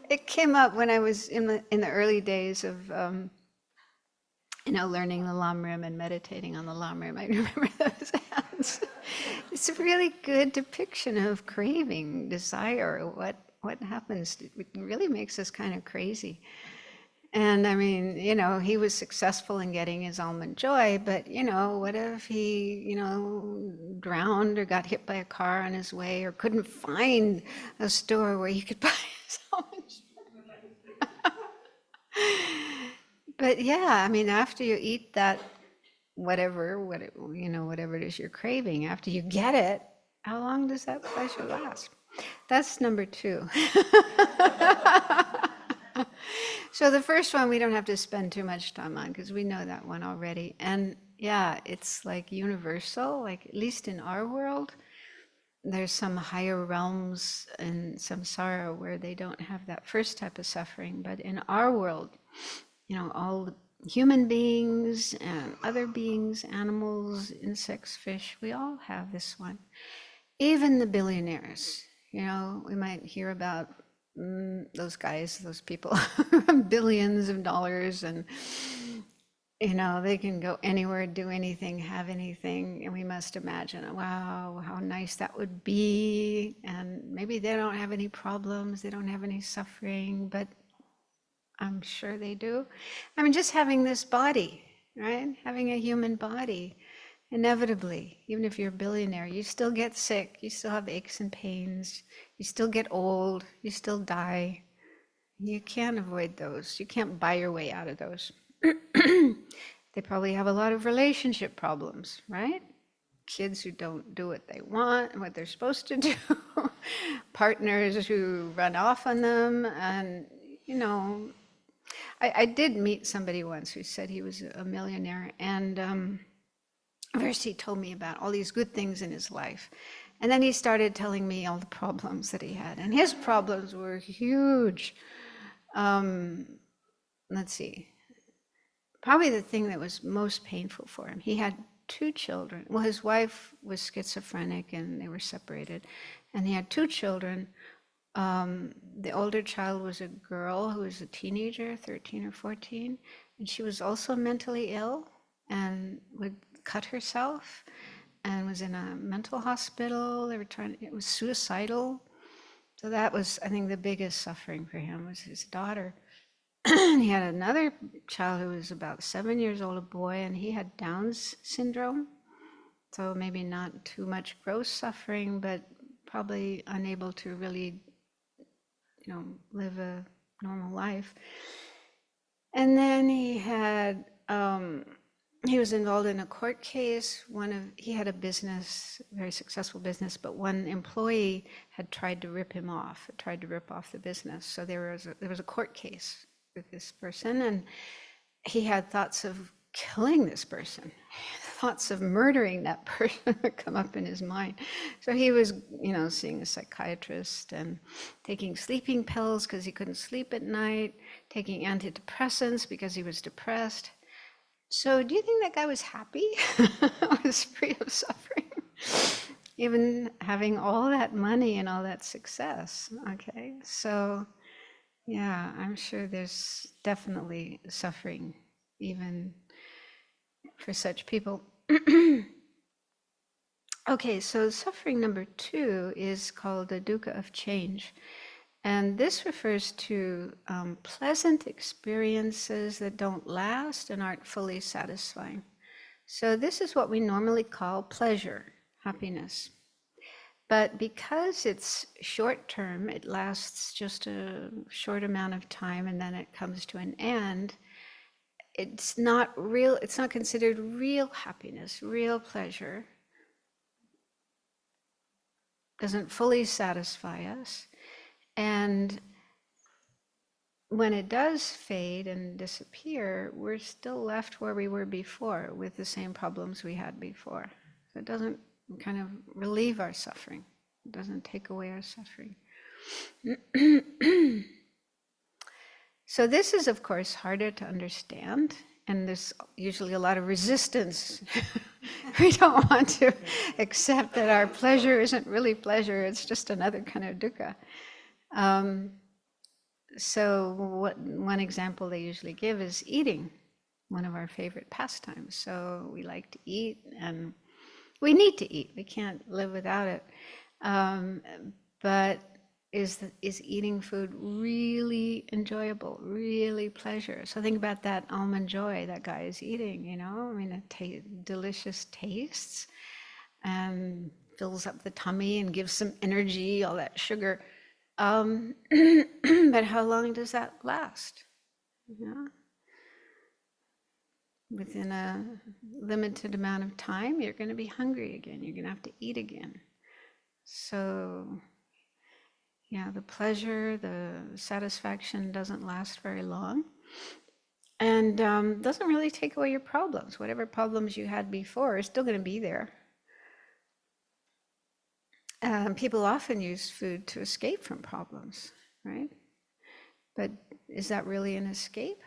It came up when I was in the early days of learning the Lamrim and meditating on the Lamrim. I remember those ads. It's a really good depiction of craving, desire. What happens? It really makes us kind of crazy. And I mean, he was successful in getting his Almond Joy, but what if he, drowned or got hit by a car on his way or couldn't find a store where he could buy his Almond Joy? But yeah, I mean, after you eat that, whatever it is you're craving, after you get it, how long does that pleasure last? That's number 2. So the first one we don't have to spend too much time on because we know that one already. And yeah, it's like universal, like at least in our world, there's some higher realms in samsara where they don't have that first type of suffering. But in our world, all human beings and other beings, animals, insects, fish, we all have this one. Even the billionaires, we might hear about those guys, those people, billions of dollars, and they can go anywhere, do anything, have anything, and we must imagine, wow, how nice that would be. And maybe they don't have any problems, they don't have any suffering, but I'm sure they do. I mean, just having this body, right? Having a human body, inevitably, even if you're a billionaire, you still get sick, you still have aches and pains, you still get old, you still die. You can't avoid those. You can't buy your way out of those. They probably have a lot of relationship problems, right? Kids who don't do what they want and what they're supposed to do, partners who run off on them, and I did meet somebody once who said he was a millionaire, and first he told me about all these good things in his life, and then he started telling me all the problems that he had, and his problems were huge. Let's see, probably the thing that was most painful for him, he had 2 children. Well, his wife was schizophrenic and they were separated, and he had 2 children. The older child was a girl who was a teenager, 13 or 14, and she was also mentally ill and would cut herself and was in a mental hospital. It was suicidal. So that was, I think, the biggest suffering for him was his daughter. He had another child who was about 7 years old, a boy, and he had Down's syndrome. So maybe not too much gross suffering, but probably unable to really live a normal life. And then he had he was involved in a court case. He had a business, a very successful business, but one employee had tried to rip him off, tried to rip off the business. So there was a court case with this person, and he had thoughts of killing this person. Thoughts of murdering that person would come up in his mind. So he was, seeing a psychiatrist and taking sleeping pills because he couldn't sleep at night, taking antidepressants because he was depressed. So do you think that guy was happy? Was free of suffering? Even having all that money and all that success. Okay, so yeah, I'm sure there's definitely suffering even for such people. Okay, so suffering number 2 is called the dukkha of change. And this refers to pleasant experiences that don't last and aren't fully satisfying. So this is what we normally call pleasure, happiness. But because it's short term, it lasts just a short amount of time and then it comes to an end, it's not considered real happiness, real pleasure. Doesn't fully satisfy us. And when it does fade and disappear, we're still left where we were before with the same problems we had before. So it doesn't kind of relieve our suffering. It doesn't take away our suffering. So this is, of course, harder to understand, and there's usually a lot of resistance. We don't want to accept that our pleasure isn't really pleasure, it's just another kind of dukkha. So one example they usually give is eating, one of our favorite pastimes. So we like to eat, and we need to eat. We can't live without it. But is eating food really enjoyable, really pleasure? So think about that almond joy that guy is eating, I mean, delicious tastes and fills up the tummy and gives some energy, all that sugar. But how long does that last? Within a limited amount of time, you're going to be hungry again. You're going to have to eat again. So, the pleasure, the satisfaction doesn't last very long, and doesn't really take away your problems. Whatever problems you had before are still going to be there. People often use food to escape from problems, right? But is that really an escape?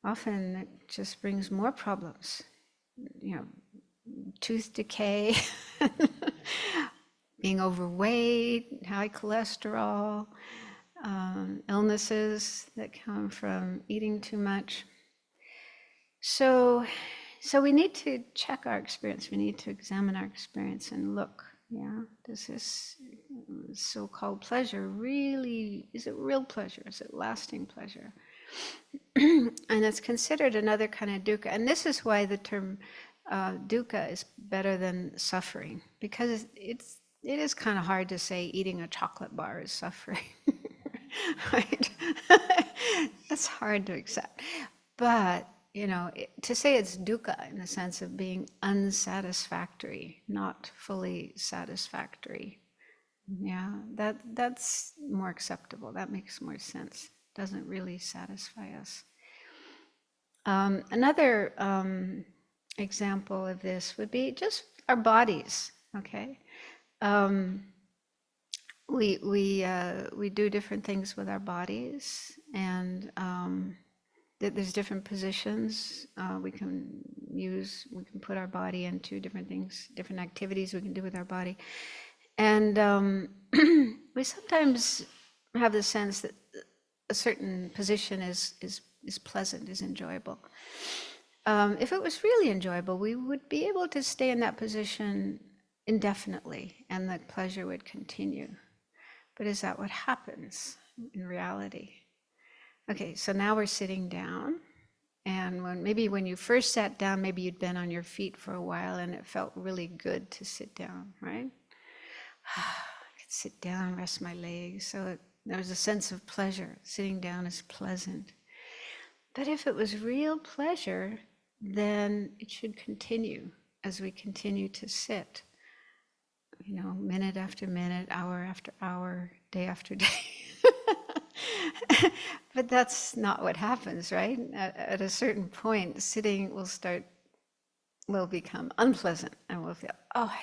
Often it just brings more problems. Tooth decay, being overweight, high cholesterol, illnesses that come from eating too much. So we need to check our experience. We need to examine our experience and look. Does this so-called pleasure is it real pleasure? Is it lasting pleasure? And it's considered another kind of dukkha. And this is why the term dukkha is better than suffering, because it is kind of hard to say eating a chocolate bar is suffering. Right? That's hard to accept. But to say it's dukkha in the sense of being unsatisfactory, not fully satisfactory, that's more acceptable. That makes more sense. Doesn't really satisfy us. Another example of this would be just our bodies. Okay, we do different things with our bodies, and there's different positions we can use. We can put our body into different things, different activities we can do with our body, and we sometimes have the sense that a certain position is pleasant, is enjoyable. If it was really enjoyable, we would be able to stay in that position indefinitely, and the pleasure would continue. But is that what happens in reality? Okay, so now we're sitting down, and when you first sat down, maybe you'd been on your feet for a while, and it felt really good to sit down, right? I could sit down, rest my legs, so there was a sense of pleasure. Sitting down is pleasant. But if it was real pleasure, then it should continue as we continue to sit, minute after minute, hour after hour, day after day. But that's not what happens, right? At a certain point, sitting will become unpleasant, and we'll feel, oh,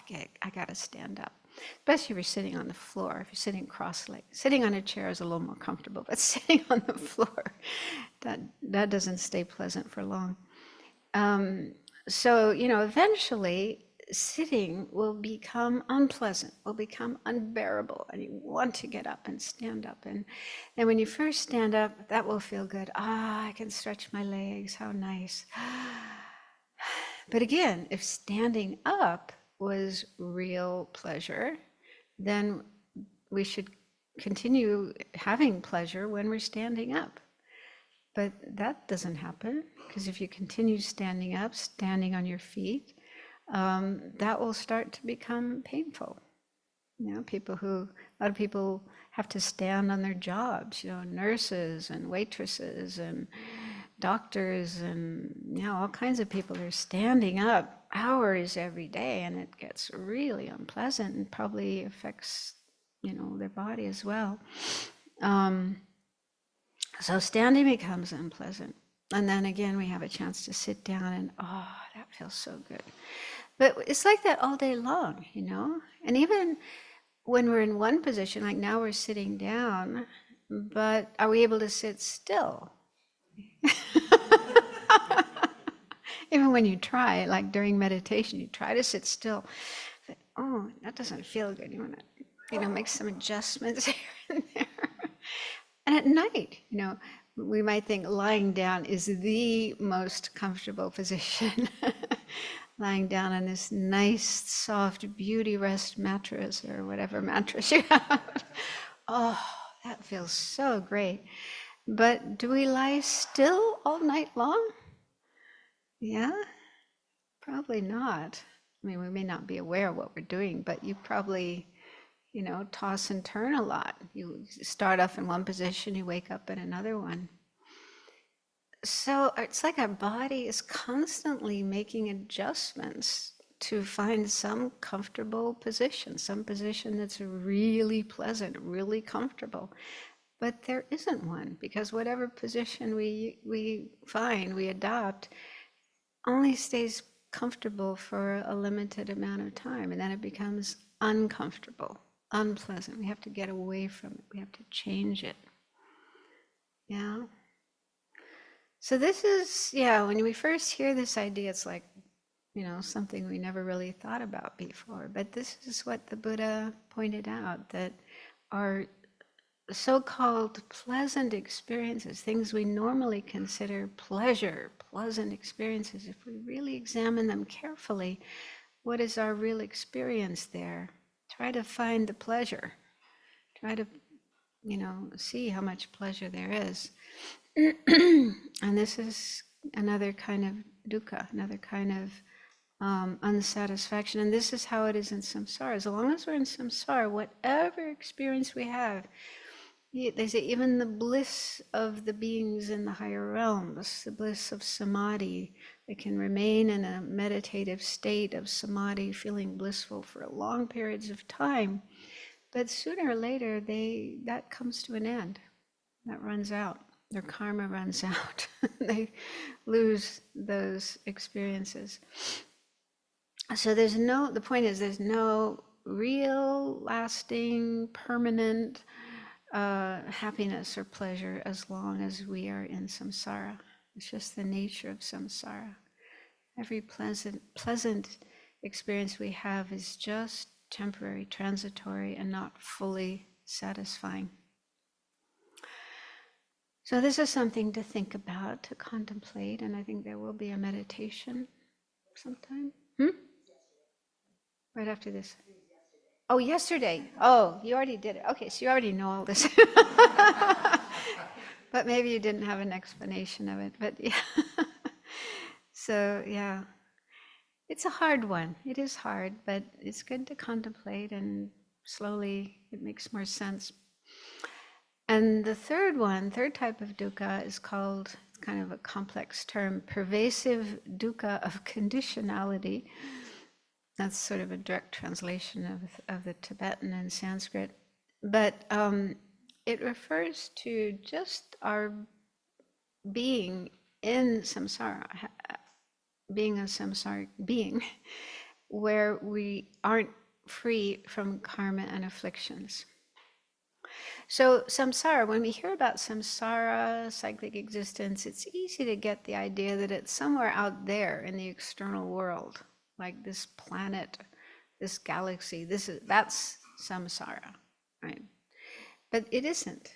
I gotta stand up. Especially if you're sitting on the floor. If you're sitting cross-legged, sitting on a chair is a little more comfortable, but sitting on the floor, that doesn't stay pleasant for long. So eventually sitting will become unpleasant, will become unbearable, and you want to get up and stand up. And then when you first stand up, that will feel good. I can stretch my legs, how nice. But again, if standing up was real pleasure, then we should continue having pleasure when we're standing up. But that doesn't happen, because if you continue standing up, standing on your feet, that will start to become painful. A lot of people have to stand on their jobs, nurses and waitresses and doctors and all kinds of people are standing up hours every day, and it gets really unpleasant and probably affects their body as well. So standing becomes unpleasant, and then again we have a chance to sit down, and that feels so good. But it's like that all day long, and even when we're in one position, like now we're sitting down, but are we able to sit still? Even when you try, like during meditation, you try to sit still. But, that doesn't feel good. You want to, make some adjustments here and there. And at night, we might think lying down is the most comfortable position. Lying down on this nice, soft beauty rest mattress or whatever mattress you have. Oh, that feels so great. But do we lie still all night long? Yeah? Probably not. I mean, we may not be aware of what we're doing, but you probably, toss and turn a lot. You start off in one position, you wake up in another one. So it's like our body is constantly making adjustments to find some comfortable position, some position that's really pleasant, really comfortable. But there isn't one, because whatever position we find, we adopt, only stays comfortable for a limited amount of time, and then it becomes uncomfortable, unpleasant. We have to get away from it. We have to change it. Yeah? So this is, when we first hear this idea, it's like, something we never really thought about before. But this is what the Buddha pointed out, that our so-called pleasant experiences, things we normally consider pleasant experiences, if we really examine them carefully, what is our real experience there? Try to find the pleasure. Try to, see how much pleasure there is. And this is another kind of dukkha, another kind of unsatisfaction. And this is how it is in samsara. As long as we're in samsara, whatever experience we have, they say even the bliss of the beings in the higher realms, the bliss of samadhi, they can remain in a meditative state of samadhi, feeling blissful for long periods of time. But sooner or later, that comes to an end. That runs out. Their karma runs out. They lose those experiences. So the point is, there's no real, lasting, permanent happiness or pleasure as long as we are in samsara. It's just the nature of samsara. Every pleasant experience we have is just temporary, transitory, and not fully satisfying. So this is something to think about, to contemplate, and I think there will be a meditation sometime. Right after this. Oh, yesterday. Oh, you already did it. Okay, so you already know all this. But maybe you didn't have an explanation of it. But yeah. So yeah, it's a hard one. It is hard, but it's good to contemplate, and slowly it makes more sense. And the third type of dukkha is called, kind of a complex term, pervasive dukkha of conditionality. That's sort of a direct translation of the Tibetan and Sanskrit. But it refers to just our being in samsara, being a samsaric being, where we aren't free from karma and afflictions. So samsara, when we hear about samsara, cyclic existence, it's easy to get the idea that it's somewhere out there in the external world, like this planet, this galaxy. That's samsara, right? But it isn't.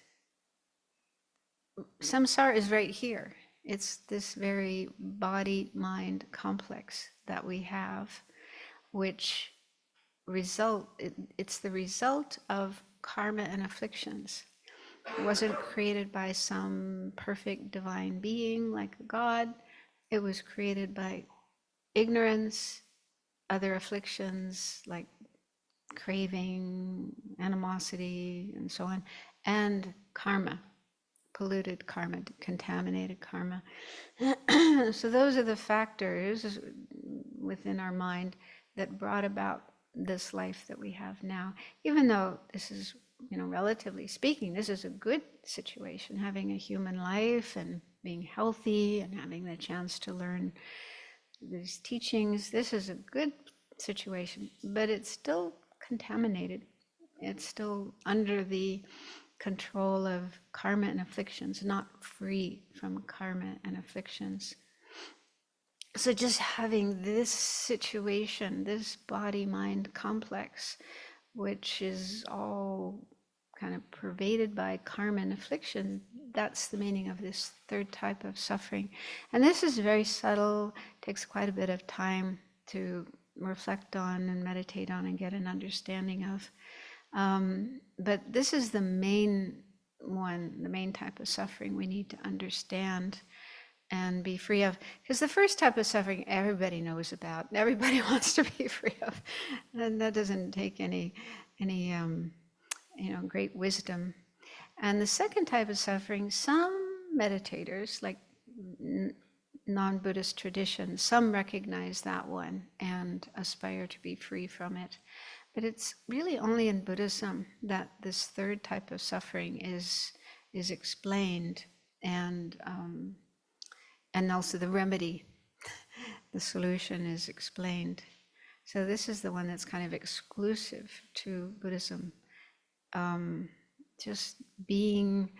Samsara is right here. It's this very body-mind complex that we have, which it's the result of karma and afflictions. It wasn't created by some perfect divine being like a god. It was created by ignorance, other afflictions like craving, animosity, and so on, and karma, polluted karma, contaminated karma. So those are the factors within our mind that brought about this life that we have now. Even though this is, relatively speaking, this is a good situation, having a human life and being healthy and having the chance to learn these teachings. This is a good situation, but it's still contaminated. It's still under the control of karma and afflictions, not free from karma and afflictions. So just having this situation, this body-mind complex, which is all kind of pervaded by karma and affliction, that's the meaning of this third type of suffering. And this is very subtle, takes quite a bit of time to reflect on and meditate on and get an understanding of. But this is the main one, the main type of suffering we need to understand and be free of. Because the first type of suffering everybody knows about, everybody wants to be free of, and that doesn't take any great wisdom. And the second type of suffering, some meditators, like non-Buddhist traditions, some recognize that one and aspire to be free from it. But it's really only in Buddhism that this third type of suffering is explained, and also the remedy, the solution is explained. So this is the one that's kind of exclusive to Buddhism. Just being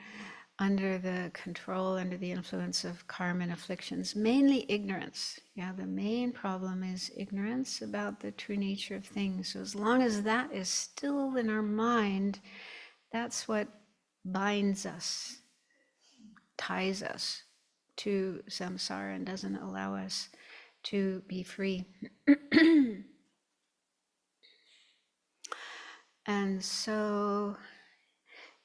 under the control, under the influence of karma and afflictions, mainly ignorance. Yeah, the main problem is ignorance about the true nature of things. So as long as that is still in our mind, that's what binds us, ties us to samsara and doesn't allow us to be free. And so,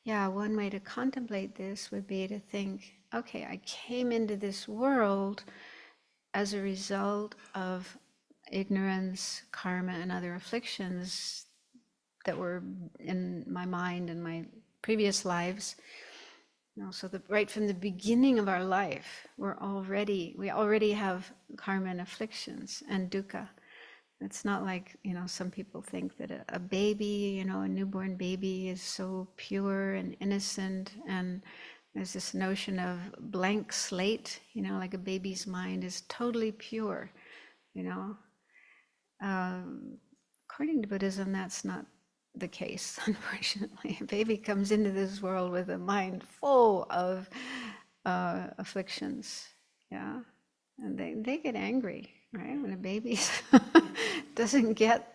yeah, one way to contemplate this would be to think, okay, I came into this world as a result of ignorance, karma, and other afflictions that were in my mind in my previous lives. So right from the beginning of our life, we already have karma and afflictions and dukkha. It's not like, some people think that a baby, a newborn baby is so pure and innocent, and there's this notion of blank slate, like a baby's mind is totally pure, According to Buddhism, that's not the case, unfortunately. A baby comes into this world with a mind full of afflictions, yeah, and they get angry, right? When a baby doesn't get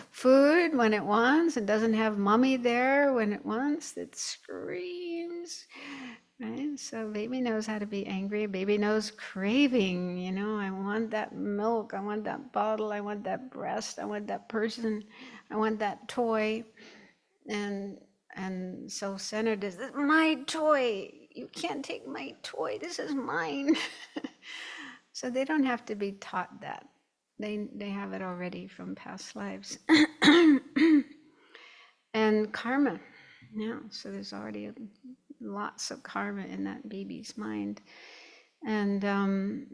food when it wants and doesn't have mommy there when it wants, it screams, right? So baby knows how to be angry. Baby knows craving, I want that milk, I want that bottle, I want that breast, I want that person, I want that toy. And self-centered is, this is my toy, you can't take my toy, this is mine. So they don't have to be taught that. They have it already from past lives. And karma, yeah, so there's already lots of karma in that baby's mind. And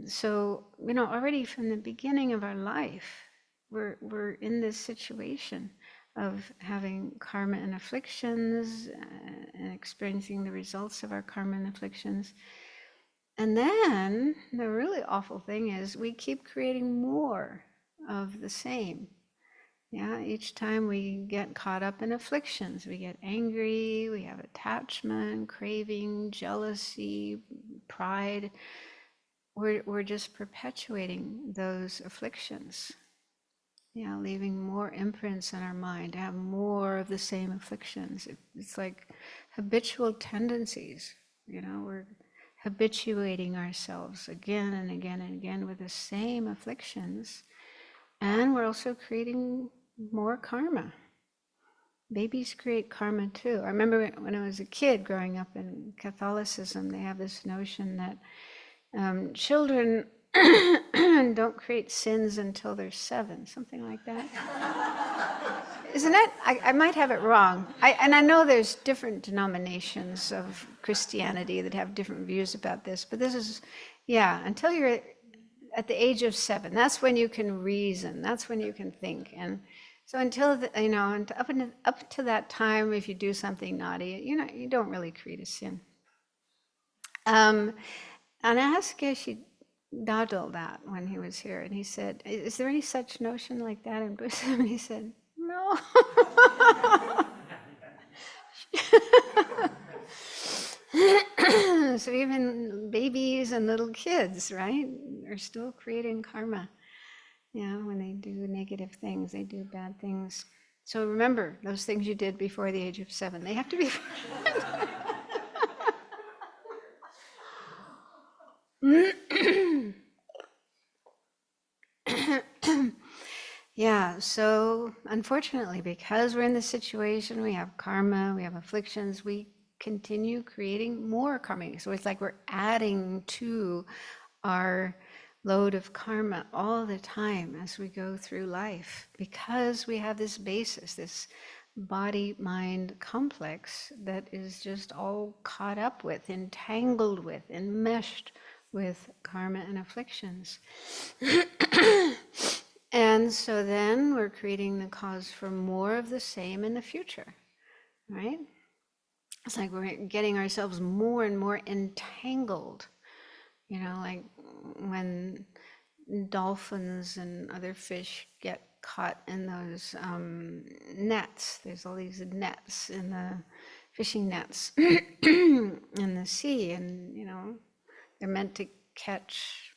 so, already from the beginning of our life, we're in this situation of having karma and afflictions and experiencing the results of our karma and afflictions. And then the really awful thing is we keep creating more of the same. Yeah, each time we get caught up in afflictions, we get angry, we have attachment, craving, jealousy, pride. We're just perpetuating those afflictions. Yeah, leaving more imprints in our mind to have more of the same afflictions. It's like habitual tendencies. We're habituating ourselves again and again and again with the same afflictions. And we're also creating more karma. Babies create karma too. I remember when I was a kid growing up in Catholicism, they have this notion that children don't create sins until they're 7, something like that. Isn't it? I might have it wrong. And I know there's different denominations of Christianity that have different views about this, but this is, until you're at the age of 7, that's when you can reason, that's when you can think. And so until, up to that time, if you do something naughty, you don't really create a sin. And I asked Geshe Dadul that when he was here, and he said, is there any such notion like that in Buddhism? And he said, no. So even babies and little kids, right, are still creating karma. When they do negative things, they do bad things. So remember, those things you did before the age of 7, they have to be... Yeah, so unfortunately, because we're in this situation, we have karma, we have afflictions, we continue creating more karma. So it's like we're adding to our load of karma all the time as we go through life, because we have this basis, this body-mind complex that is just all caught up with, entangled with, enmeshed with karma and afflictions. And so then we're creating the cause for more of the same in the future, right? It's like we're getting ourselves more and more entangled, like when dolphins and other fish get caught in those nets. There's all these nets in the fishing nets in the sea, and they're meant to catch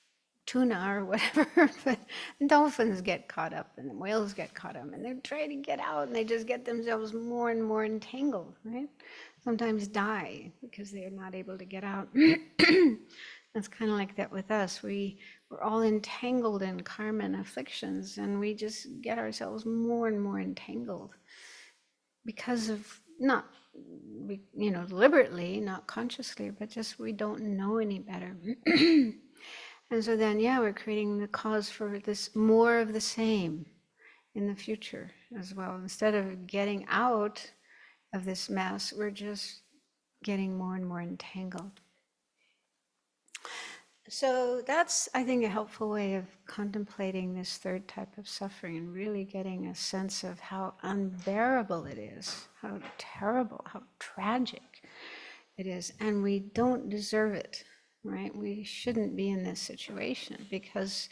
tuna or whatever, but dolphins get caught up and the whales get caught up, and they're trying to get out, and they just get themselves more and more entangled, right? Sometimes die because they are not able to get out. It's kind of like that with us. We're all entangled in karma and afflictions, and we just get ourselves more and more entangled because of not, deliberately, not consciously, but just we don't know any better. And so then, we're creating the cause for this more of the same in the future as well. Instead of getting out of this mess, we're just getting more and more entangled. So that's, I think, a helpful way of contemplating this third type of suffering and really getting a sense of how unbearable it is, how terrible, how tragic it is. And we don't deserve it. Right? We shouldn't be in this situation because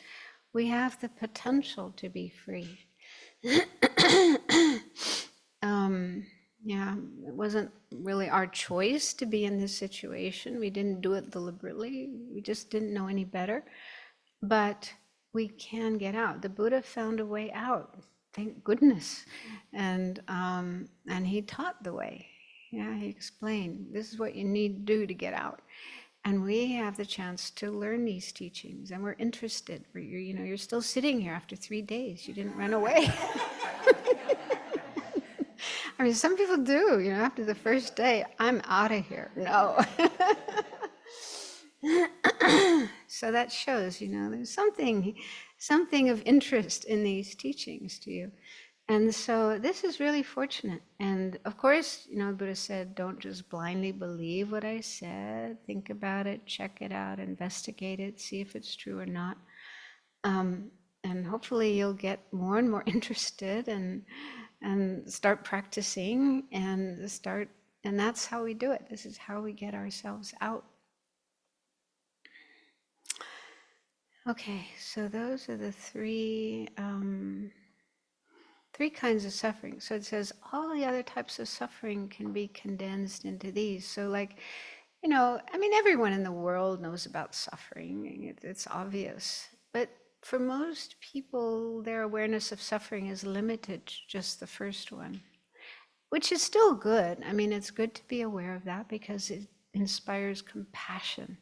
we have the potential to be free. It wasn't really our choice to be in this situation. We didn't do it deliberately. We just didn't know any better. But we can get out. The Buddha found a way out. Thank goodness. And he taught the way. He explained, this is what you need to do to get out. And we have the chance to learn these teachings, and we're interested. You're still sitting here after 3 days. You didn't run away. I mean, some people do. After the first day, I'm out of here. No. So that shows, there's something of interest in these teachings to you. And so this is really fortunate. And of course, the Buddha said, don't just blindly believe what I said. Think about it, check it out, investigate it, see if it's true or not. And hopefully you'll get more and more interested and start practicing and that's how we do it. This is how we get ourselves out. Okay, so those are the three kinds of suffering. So it says all the other types of suffering can be condensed into these. So like, everyone in the world knows about suffering. It's obvious. But for most people, their awareness of suffering is limited to just the first one, which is still good. It's good to be aware of that because it inspires compassion.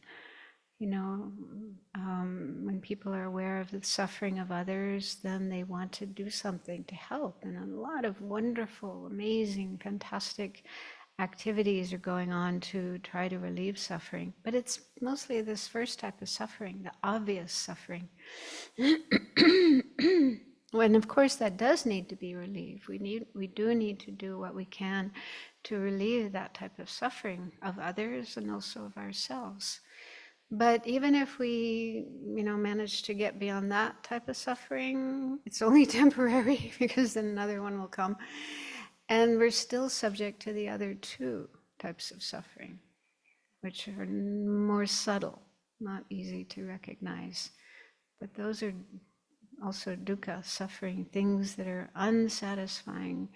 When people are aware of the suffering of others, then they want to do something to help. And a lot of wonderful, amazing, fantastic activities are going on to try to relieve suffering. But it's mostly this first type of suffering, the obvious suffering. When, of course, that does need to be relieved. We do need to do what we can to relieve that type of suffering of others and also of ourselves. But even if we, manage to get beyond that type of suffering, it's only temporary because then another one will come. And we're still subject to the other two types of suffering, which are more subtle, not easy to recognize. But those are also dukkha, suffering, things that are unsatisfying,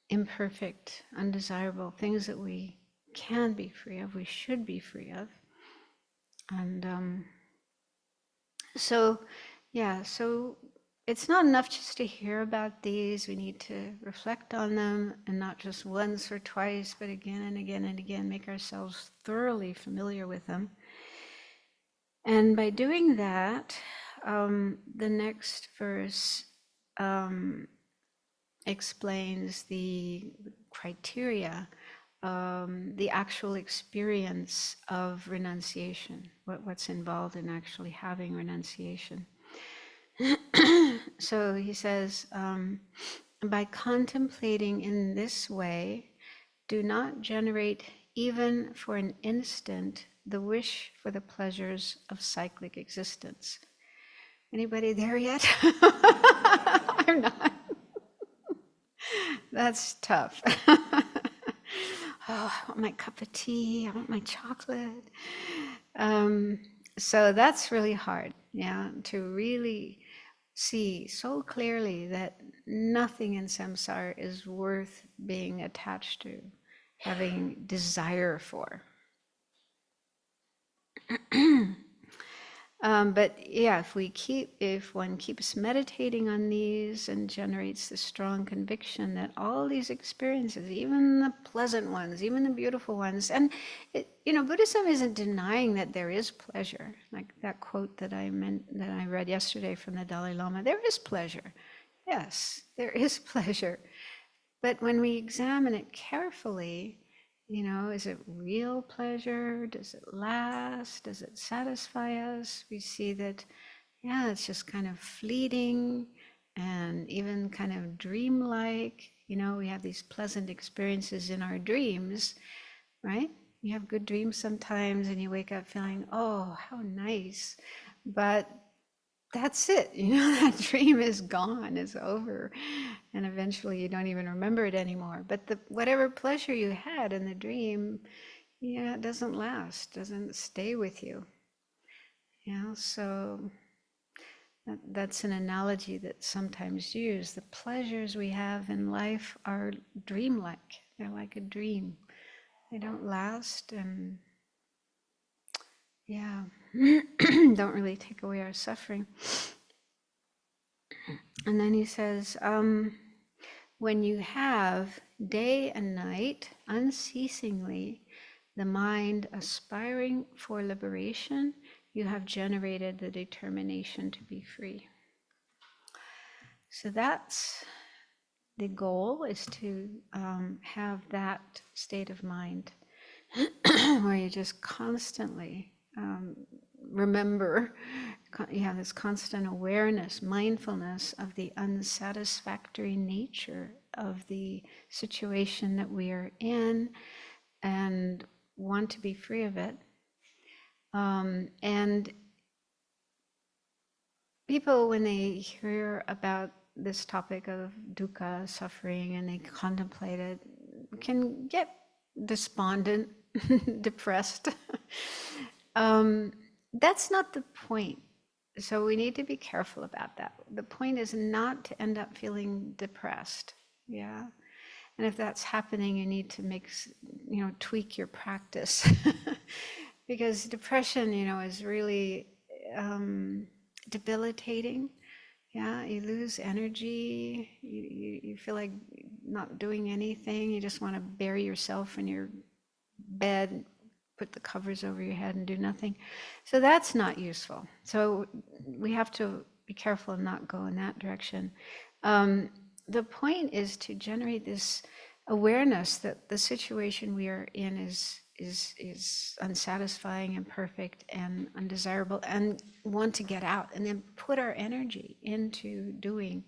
imperfect, undesirable, things that we can be free of, we should be free of. And so it's not enough just to hear about these. We need to reflect on them, and not just once or twice, but again and again and again, make ourselves thoroughly familiar with them. And by doing that, the next verse explains the criteria, the actual experience of renunciation, what's involved in actually having renunciation. So he says, by contemplating in this way, do not generate even for an instant the wish for the pleasures of cyclic existence. Anybody there yet? I'm not. That's tough. Oh, I want my cup of tea, I want my chocolate. So that's really hard, to really see so clearly that nothing in samsara is worth being attached to, having desire for. But if one keeps meditating on these and generates the strong conviction that all these experiences, even the pleasant ones, even the beautiful ones, and Buddhism isn't denying that there is pleasure. Like that quote that I read yesterday from the Dalai Lama, there is pleasure. Yes, there is pleasure. But when we examine it carefully, is it real pleasure? Does it last? Does it satisfy us? We see that, it's just kind of fleeting and even kind of dreamlike. We have these pleasant experiences in our dreams, right? You have good dreams sometimes and you wake up feeling, oh, how nice. But that's it, that dream is gone, it's over, and eventually you don't even remember it anymore. But whatever pleasure you had in the dream, it doesn't last, doesn't stay with you. So that's an analogy that's sometimes used. The pleasures we have in life are dreamlike. They're like a dream. They don't last, and don't really take away our suffering. And then he says, when you have day and night unceasingly the mind aspiring for liberation, you have generated the determination to be free. So that's the goal, is to have that state of mind where you just constantly remember you have this constant awareness, mindfulness of the unsatisfactory nature of the situation that we are in and want to be free of it. And people, when they hear about this topic of dukkha, suffering, and they contemplate it, can get despondent, depressed. That's not the point. So we need to be careful about that. The point is not to end up feeling depressed. Yeah. And if that's happening, you need to tweak your practice. Because depression, is really debilitating. Yeah, you lose energy, you feel like not doing anything, you just want to bury yourself in your bed, put the covers over your head and do nothing. So that's not useful. So we have to be careful and not go in that direction. The point is to generate this awareness that the situation we are in is unsatisfying, imperfect, and undesirable, and want to get out, and then put our energy into doing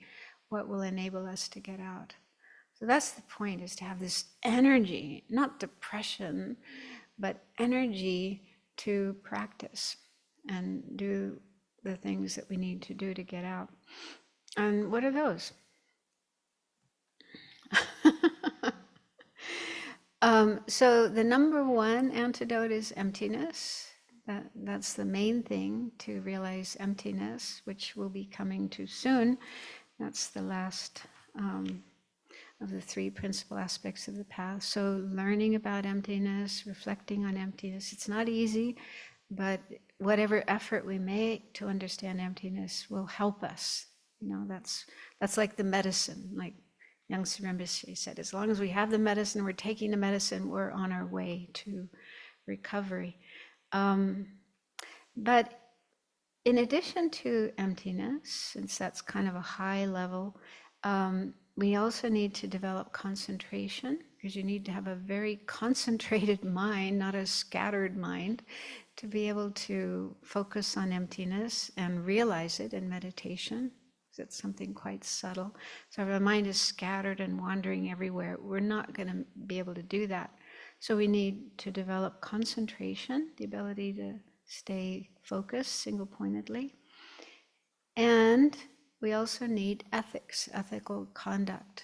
what will enable us to get out. So that's the point, is to have this energy, not depression, but energy to practice and do the things that we need to do to get out. And what are those? So the number one antidote is emptiness. That's the main thing, to realize emptiness, which will be coming too soon. That's the last of the three principal aspects of the path. So learning about emptiness, reflecting on emptiness, it's not easy, but whatever effort we make to understand emptiness will help us. That's like the medicine, like Yangtze Rinpoche said, as long as we have the medicine, we're taking the medicine, we're on our way to recovery. But in addition to emptiness, since that's kind of a high level, we also need to develop concentration, because you need to have a very concentrated mind, not a scattered mind, to be able to focus on emptiness and realize it in meditation. It's something quite subtle. So if our mind is scattered and wandering everywhere, we're not going to be able to do that. So we need to develop concentration, the ability to stay focused single-pointedly. And we also need ethics, ethical conduct.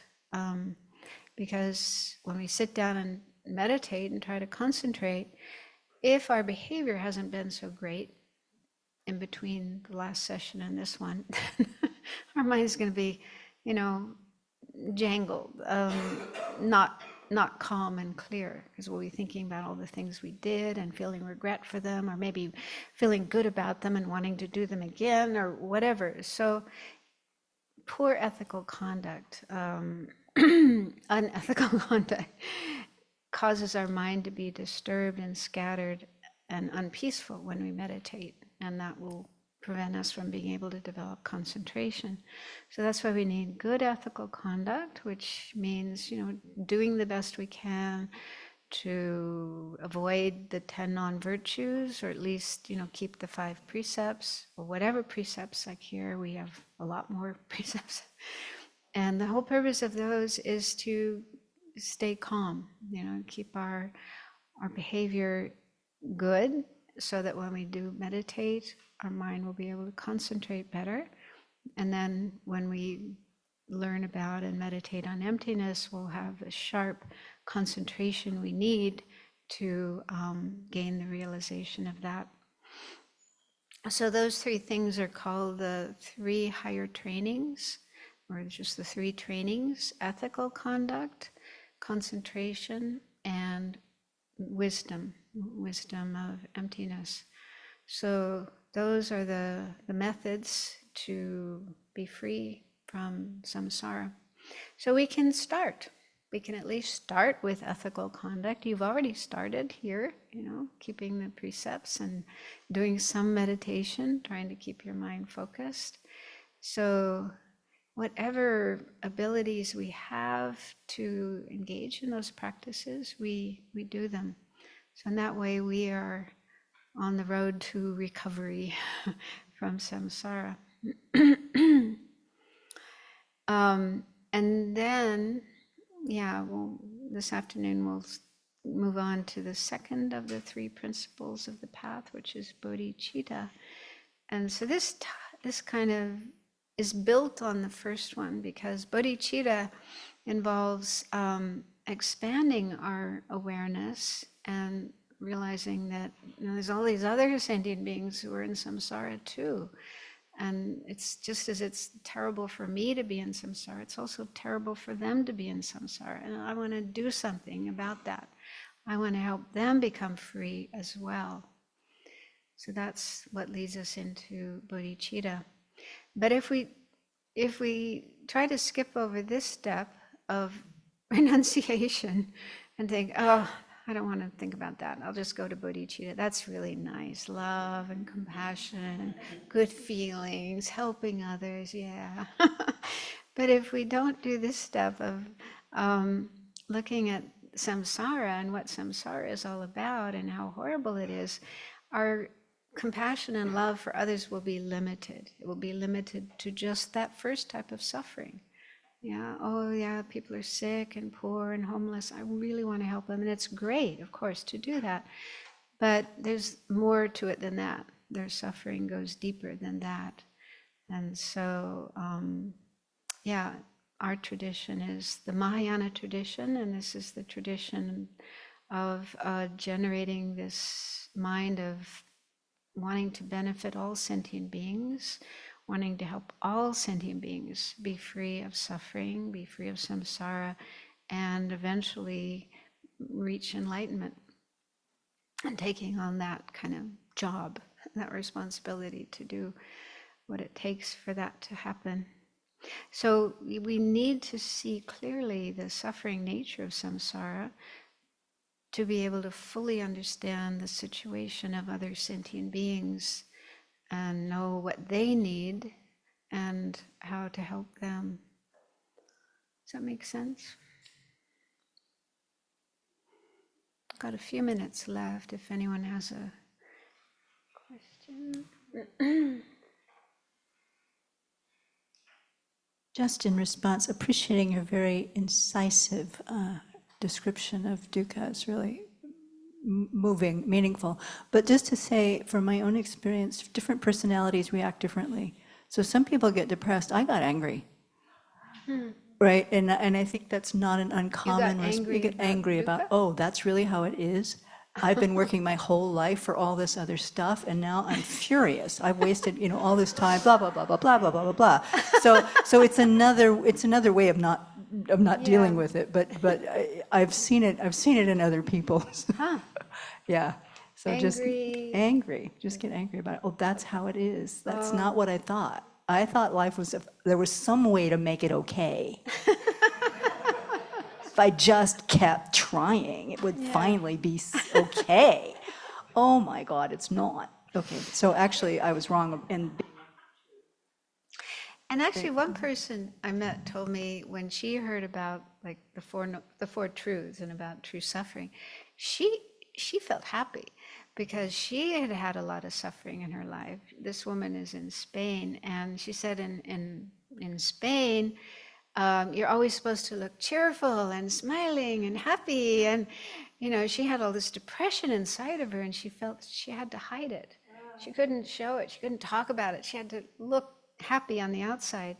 Because when we sit down and meditate and try to concentrate, if our behavior hasn't been so great in between the last session and this one, our mind is going to be, jangled, not calm and clear, because we'll be thinking about all the things we did and feeling regret for them, or maybe feeling good about them and wanting to do them again, or whatever. So poor ethical conduct, unethical conduct, causes our mind to be disturbed and scattered and unpeaceful when we meditate, and that will prevent us from being able to develop concentration. So that's why we need good ethical conduct, which means, doing the best we can to avoid the 10 non-virtues, or at least, keep the 5 precepts, or whatever precepts. Like here, we have a lot more precepts. And the whole purpose of those is to stay calm, keep our behavior good, so that when we do meditate, our mind will be able to concentrate better. And then when we learn about and meditate on emptiness, we'll have the sharp concentration we need to gain the realization of that. So those 3 things are called the 3 higher trainings, or just the 3 trainings: ethical conduct, concentration, and wisdom of emptiness. So those are the methods to be free from samsara. So we can at least start with ethical conduct. You've already started here, keeping the precepts and doing some meditation, trying to keep your mind focused. So whatever abilities we have to engage in those practices, we do them. So in that way, we are on the road to recovery from samsara. And then, yeah, this afternoon we'll move on to the second of the three principles of the path, which is bodhicitta. And so this kind of is built on the first one, because bodhicitta involves expanding our awareness and realizing that there's all these other sentient beings who are in samsara too. And it's just as it's terrible for me to be in samsara, it's also terrible for them to be in samsara. And I want to do something about that. I want to help them become free as well. So that's what leads us into bodhicitta. But if we try to skip over this step of renunciation and think, oh, I don't want to think about that, I'll just go to bodhicitta. That's really nice. Love and compassion, good feelings, helping others, yeah. But if we don't do this step of looking at samsara and what samsara is all about and how horrible it is, our compassion and love for others will be limited. It will be limited to just that first type of suffering. Yeah, oh yeah, people are sick and poor and homeless. I really want to help them. And it's great, of course, to do that. But there's more to it than that. Their suffering goes deeper than that. And so, yeah, our tradition is the Mahayana tradition, and this is the tradition of generating this mind of wanting to benefit all sentient beings, wanting to help all sentient beings be free of suffering, be free of samsara, and eventually reach enlightenment. And taking on that kind of job, that responsibility to do what it takes for that to happen. So we need to see clearly the suffering nature of samsara to be able to fully understand the situation of other sentient beings and know what they need and how to help them. Does that make sense? Got a few minutes left if anyone has a question. Just in response, appreciating your very incisive description of dukkha. It's really moving, meaningful. But just to say, from my own experience, different personalities react differently. So some people get depressed. I got angry, right? And I think that's not an uncommon. You get angry about, oh, that's really how it is. I've been working my whole life for all this other stuff, and now I'm furious. I've wasted, all this time. Blah blah blah blah blah blah blah blah. So it's another way of not dealing with it. But I've seen it in other people. Yeah. So angry. Just angry. Just get angry about it. Oh, that's how it is. That's not what I thought. I thought life was there was some way to make it okay. If I just kept trying, it would finally be okay. Oh my God, it's not. Okay, so actually I was wrong. And actually one person I met told me when she heard about like the four truths and about true suffering, she felt happy because she had had a lot of suffering in her life. This woman is in Spain, and she said in Spain, you're always supposed to look cheerful and smiling and happy. And, she had all this depression inside of her, and she felt she had to hide it. She couldn't show it. She couldn't talk about it. She had to look happy on the outside.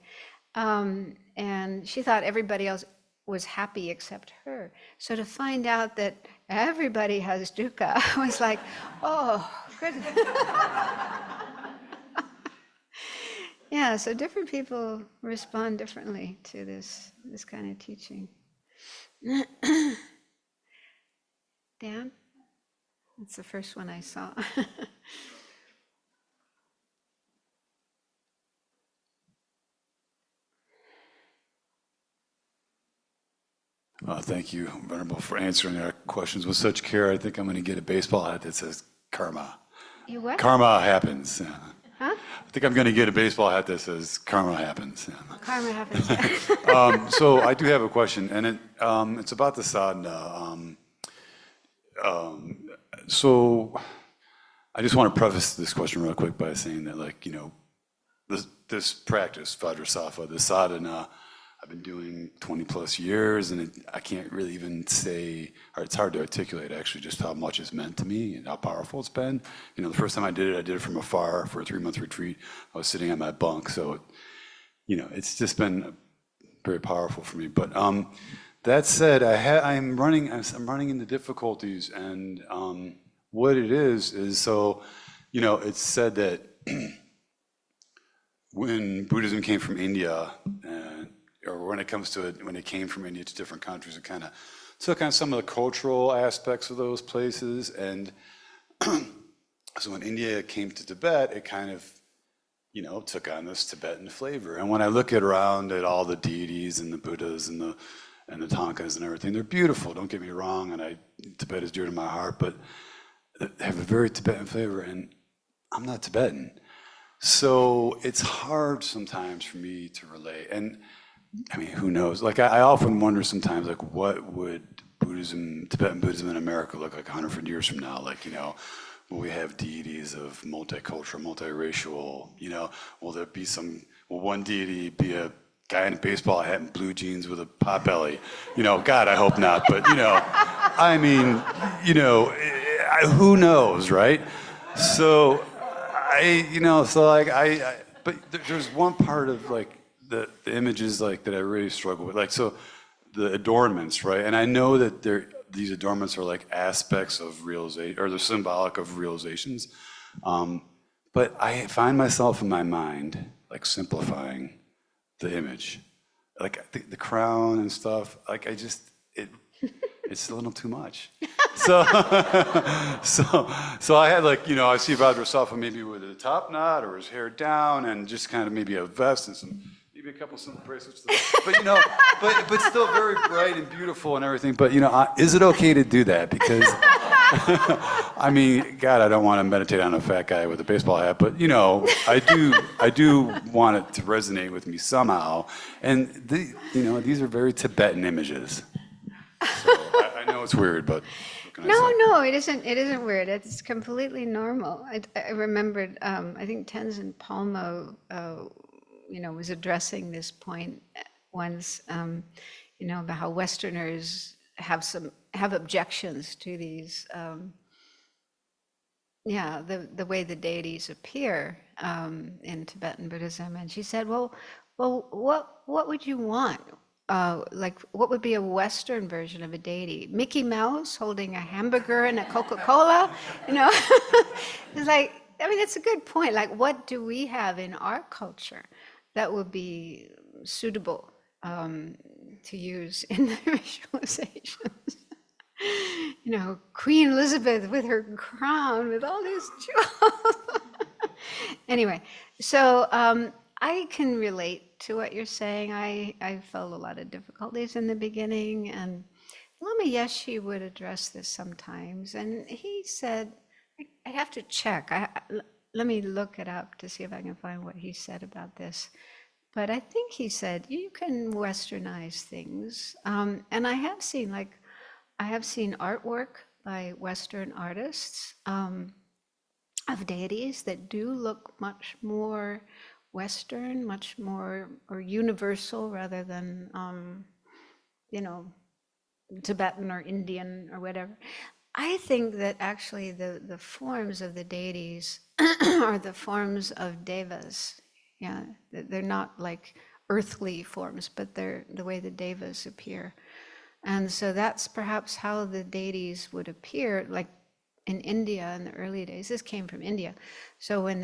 And she thought everybody else was happy except her. So to find out that everybody has dukkha, I was like, oh, good. Yeah, so different people respond differently to this kind of teaching. Dan? That's the first one I saw. Thank you, Venerable, for answering our questions with such care. I think I'm going to get a baseball hat that says karma. You what? Karma happens. Huh? I think I'm going to get a baseball hat that says karma happens. Karma happens. So I do have a question, and it's about the sadhana. So I just want to preface this question real quick by saying that, like, this practice, Vajrasattva, the sadhana, I've been doing 20 plus years, and I can't really even say, or it's hard to articulate actually just how much it's meant to me and how powerful it's been. The first time I did it from afar for a 3-month retreat. I was sitting on my bunk, so it's just been very powerful for me. But that said, I'm running into difficulties, and what it is so, it's said that when Buddhism came from India, or when it came from India to different countries, it kind of took on some of the cultural aspects of those places. And so when India came to Tibet, it kind of, took on this Tibetan flavor. And when I look around at all the deities and the Buddhas and the Tankas and everything, they're beautiful, don't get me wrong, and Tibet is dear to my heart, but they have a very Tibetan flavor, and I'm not Tibetan. So it's hard sometimes for me to relate. And I mean, who knows? Like, I often wonder sometimes, like, what would Tibetan Buddhism in America look like 100 years from now? Like, will we have deities of multicultural, multiracial, will there be will one deity be a guy in a baseball hat and blue jeans with a pot belly? God, I hope not. But, I mean, who knows, right? So but there's one part of, like, the images, like, that I really struggle with, like, so the adornments, right? And I know that these adornments are like aspects of realization, or they're symbolic of realizations. But I find myself in my mind, like, simplifying the image, like the crown and stuff. Like, it's a little too much. So I had, like, I see Vajrasattva maybe with a top knot or his hair down and just kind of maybe a vest and maybe a couple simple bracelets. But but still very bright and beautiful and everything. But is it okay to do that? Because I mean, God, I don't want to meditate on a fat guy with a baseball hat, but I do want it to resonate with me somehow. And these are very Tibetan images. So I know it's weird, but what can I say? No, it isn't. It isn't weird. It's completely normal. I remembered. I think Tenzin Palmo, was addressing this point once. About how Westerners have objections to these. The way the deities appear in Tibetan Buddhism, and she said, "Well, what would you want? Like, what would be a Western version of a deity? Mickey Mouse holding a hamburger and a Coca-Cola?" It's like, I mean, it's a good point. Like, what do we have in our culture that would be suitable to use in the visualizations? Queen Elizabeth with her crown, with all these jewels. Anyway, so I can relate to what you're saying. I felt a lot of difficulties in the beginning, and Lama Yeshe would address this sometimes, and he said, I have to check. Let me look it up to see if I can find what he said about this. But I think he said, you can Westernize things. And I have seen artwork by Western artists of deities that do look much more Western, much more, or universal rather than, Tibetan or Indian or whatever. I think that actually the forms of the deities are the forms of devas. Yeah, they're not like earthly forms, but they're the way the devas appear. And so that's perhaps how the deities would appear, like in India in the early days. This came from India. So when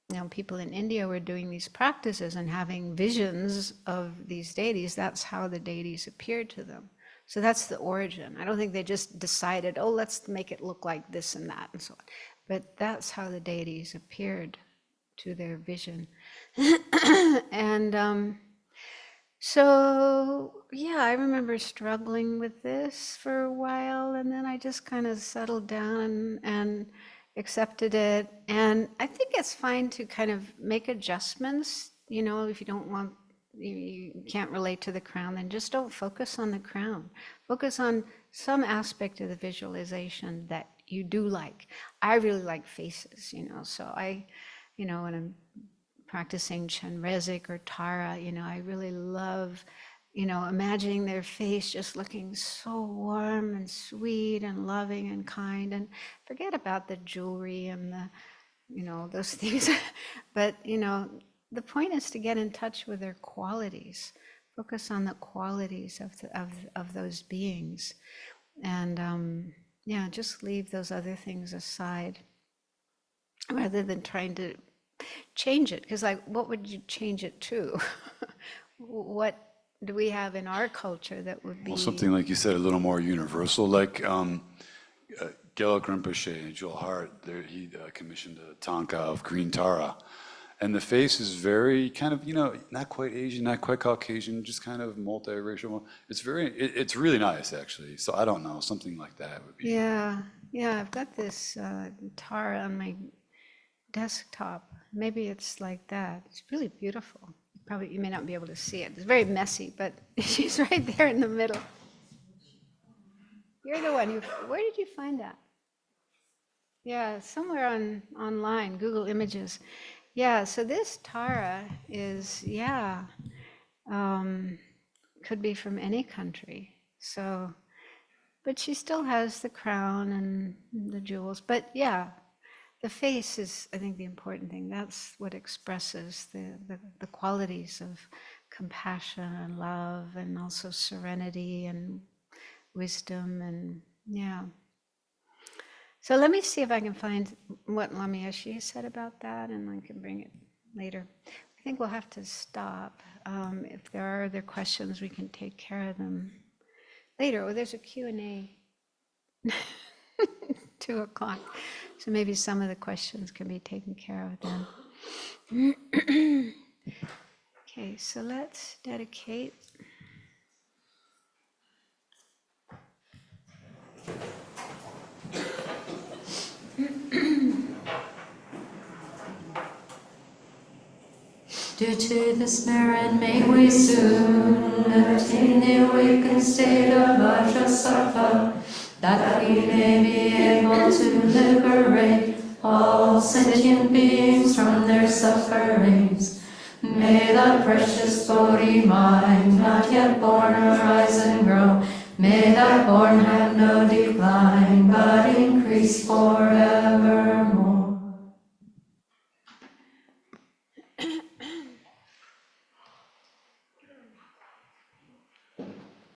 the people in India were doing these practices and having visions of these deities, that's how the deities appeared to them. So that's the origin. I don't think they just decided, oh, let's make it look like this and that and so on. But that's how the deities appeared to their vision. And so, yeah, I remember struggling with this for a while, and then I just kind of settled down and accepted it. And I think it's fine to kind of make adjustments, if you don't want, you can't relate to the crown, then just don't focus on the crown. Focus on some aspect of the visualization that you do like. I really like faces, so when I'm practicing Chenrezig or Tara, I really love, imagining their face just looking so warm and sweet and loving and kind, and forget about the jewelry and the, those things. But, the point is to get in touch with their qualities, focus on the qualities of those beings. And just leave those other things aside rather than trying to change it. Because what would you change it to? What do we have in our culture that would be... Well, something like you said, a little more universal, like Gelek Rinpoche and Joel Hart, he commissioned a tanka of green Tara. And the face is very kind of, not quite Asian, not quite Caucasian, just kind of multiracial. It's really nice, actually. So I don't know, something like that would be. Yeah, I've got this Tara on my desktop. Maybe it's like that. It's really beautiful. You may not be able to see it. It's very messy, but she's right there in the middle. You're the one where did you find that? Yeah, somewhere online, Google Images. Yeah, so this Tara is, could be from any country. So, but she still has the crown and the jewels. But yeah, the face is, I think, the important thing. That's what expresses the qualities of compassion and love, and also serenity and wisdom, and So let me see if I can find what Lama Yeshe said about that, and I can bring it later. I think we'll have to stop. If there are other questions, we can take care of them later. Oh, there's a Q&A. 2 o'clock. So maybe some of the questions can be taken care of then. Okay, so let's dedicate. Due to this merit, may we soon attain the awakened state of Vajrasattva, that we may be able to liberate all sentient beings from their sufferings. May the precious Bodhi mind, not yet born, arise and grow. May that born have no decline, but increase for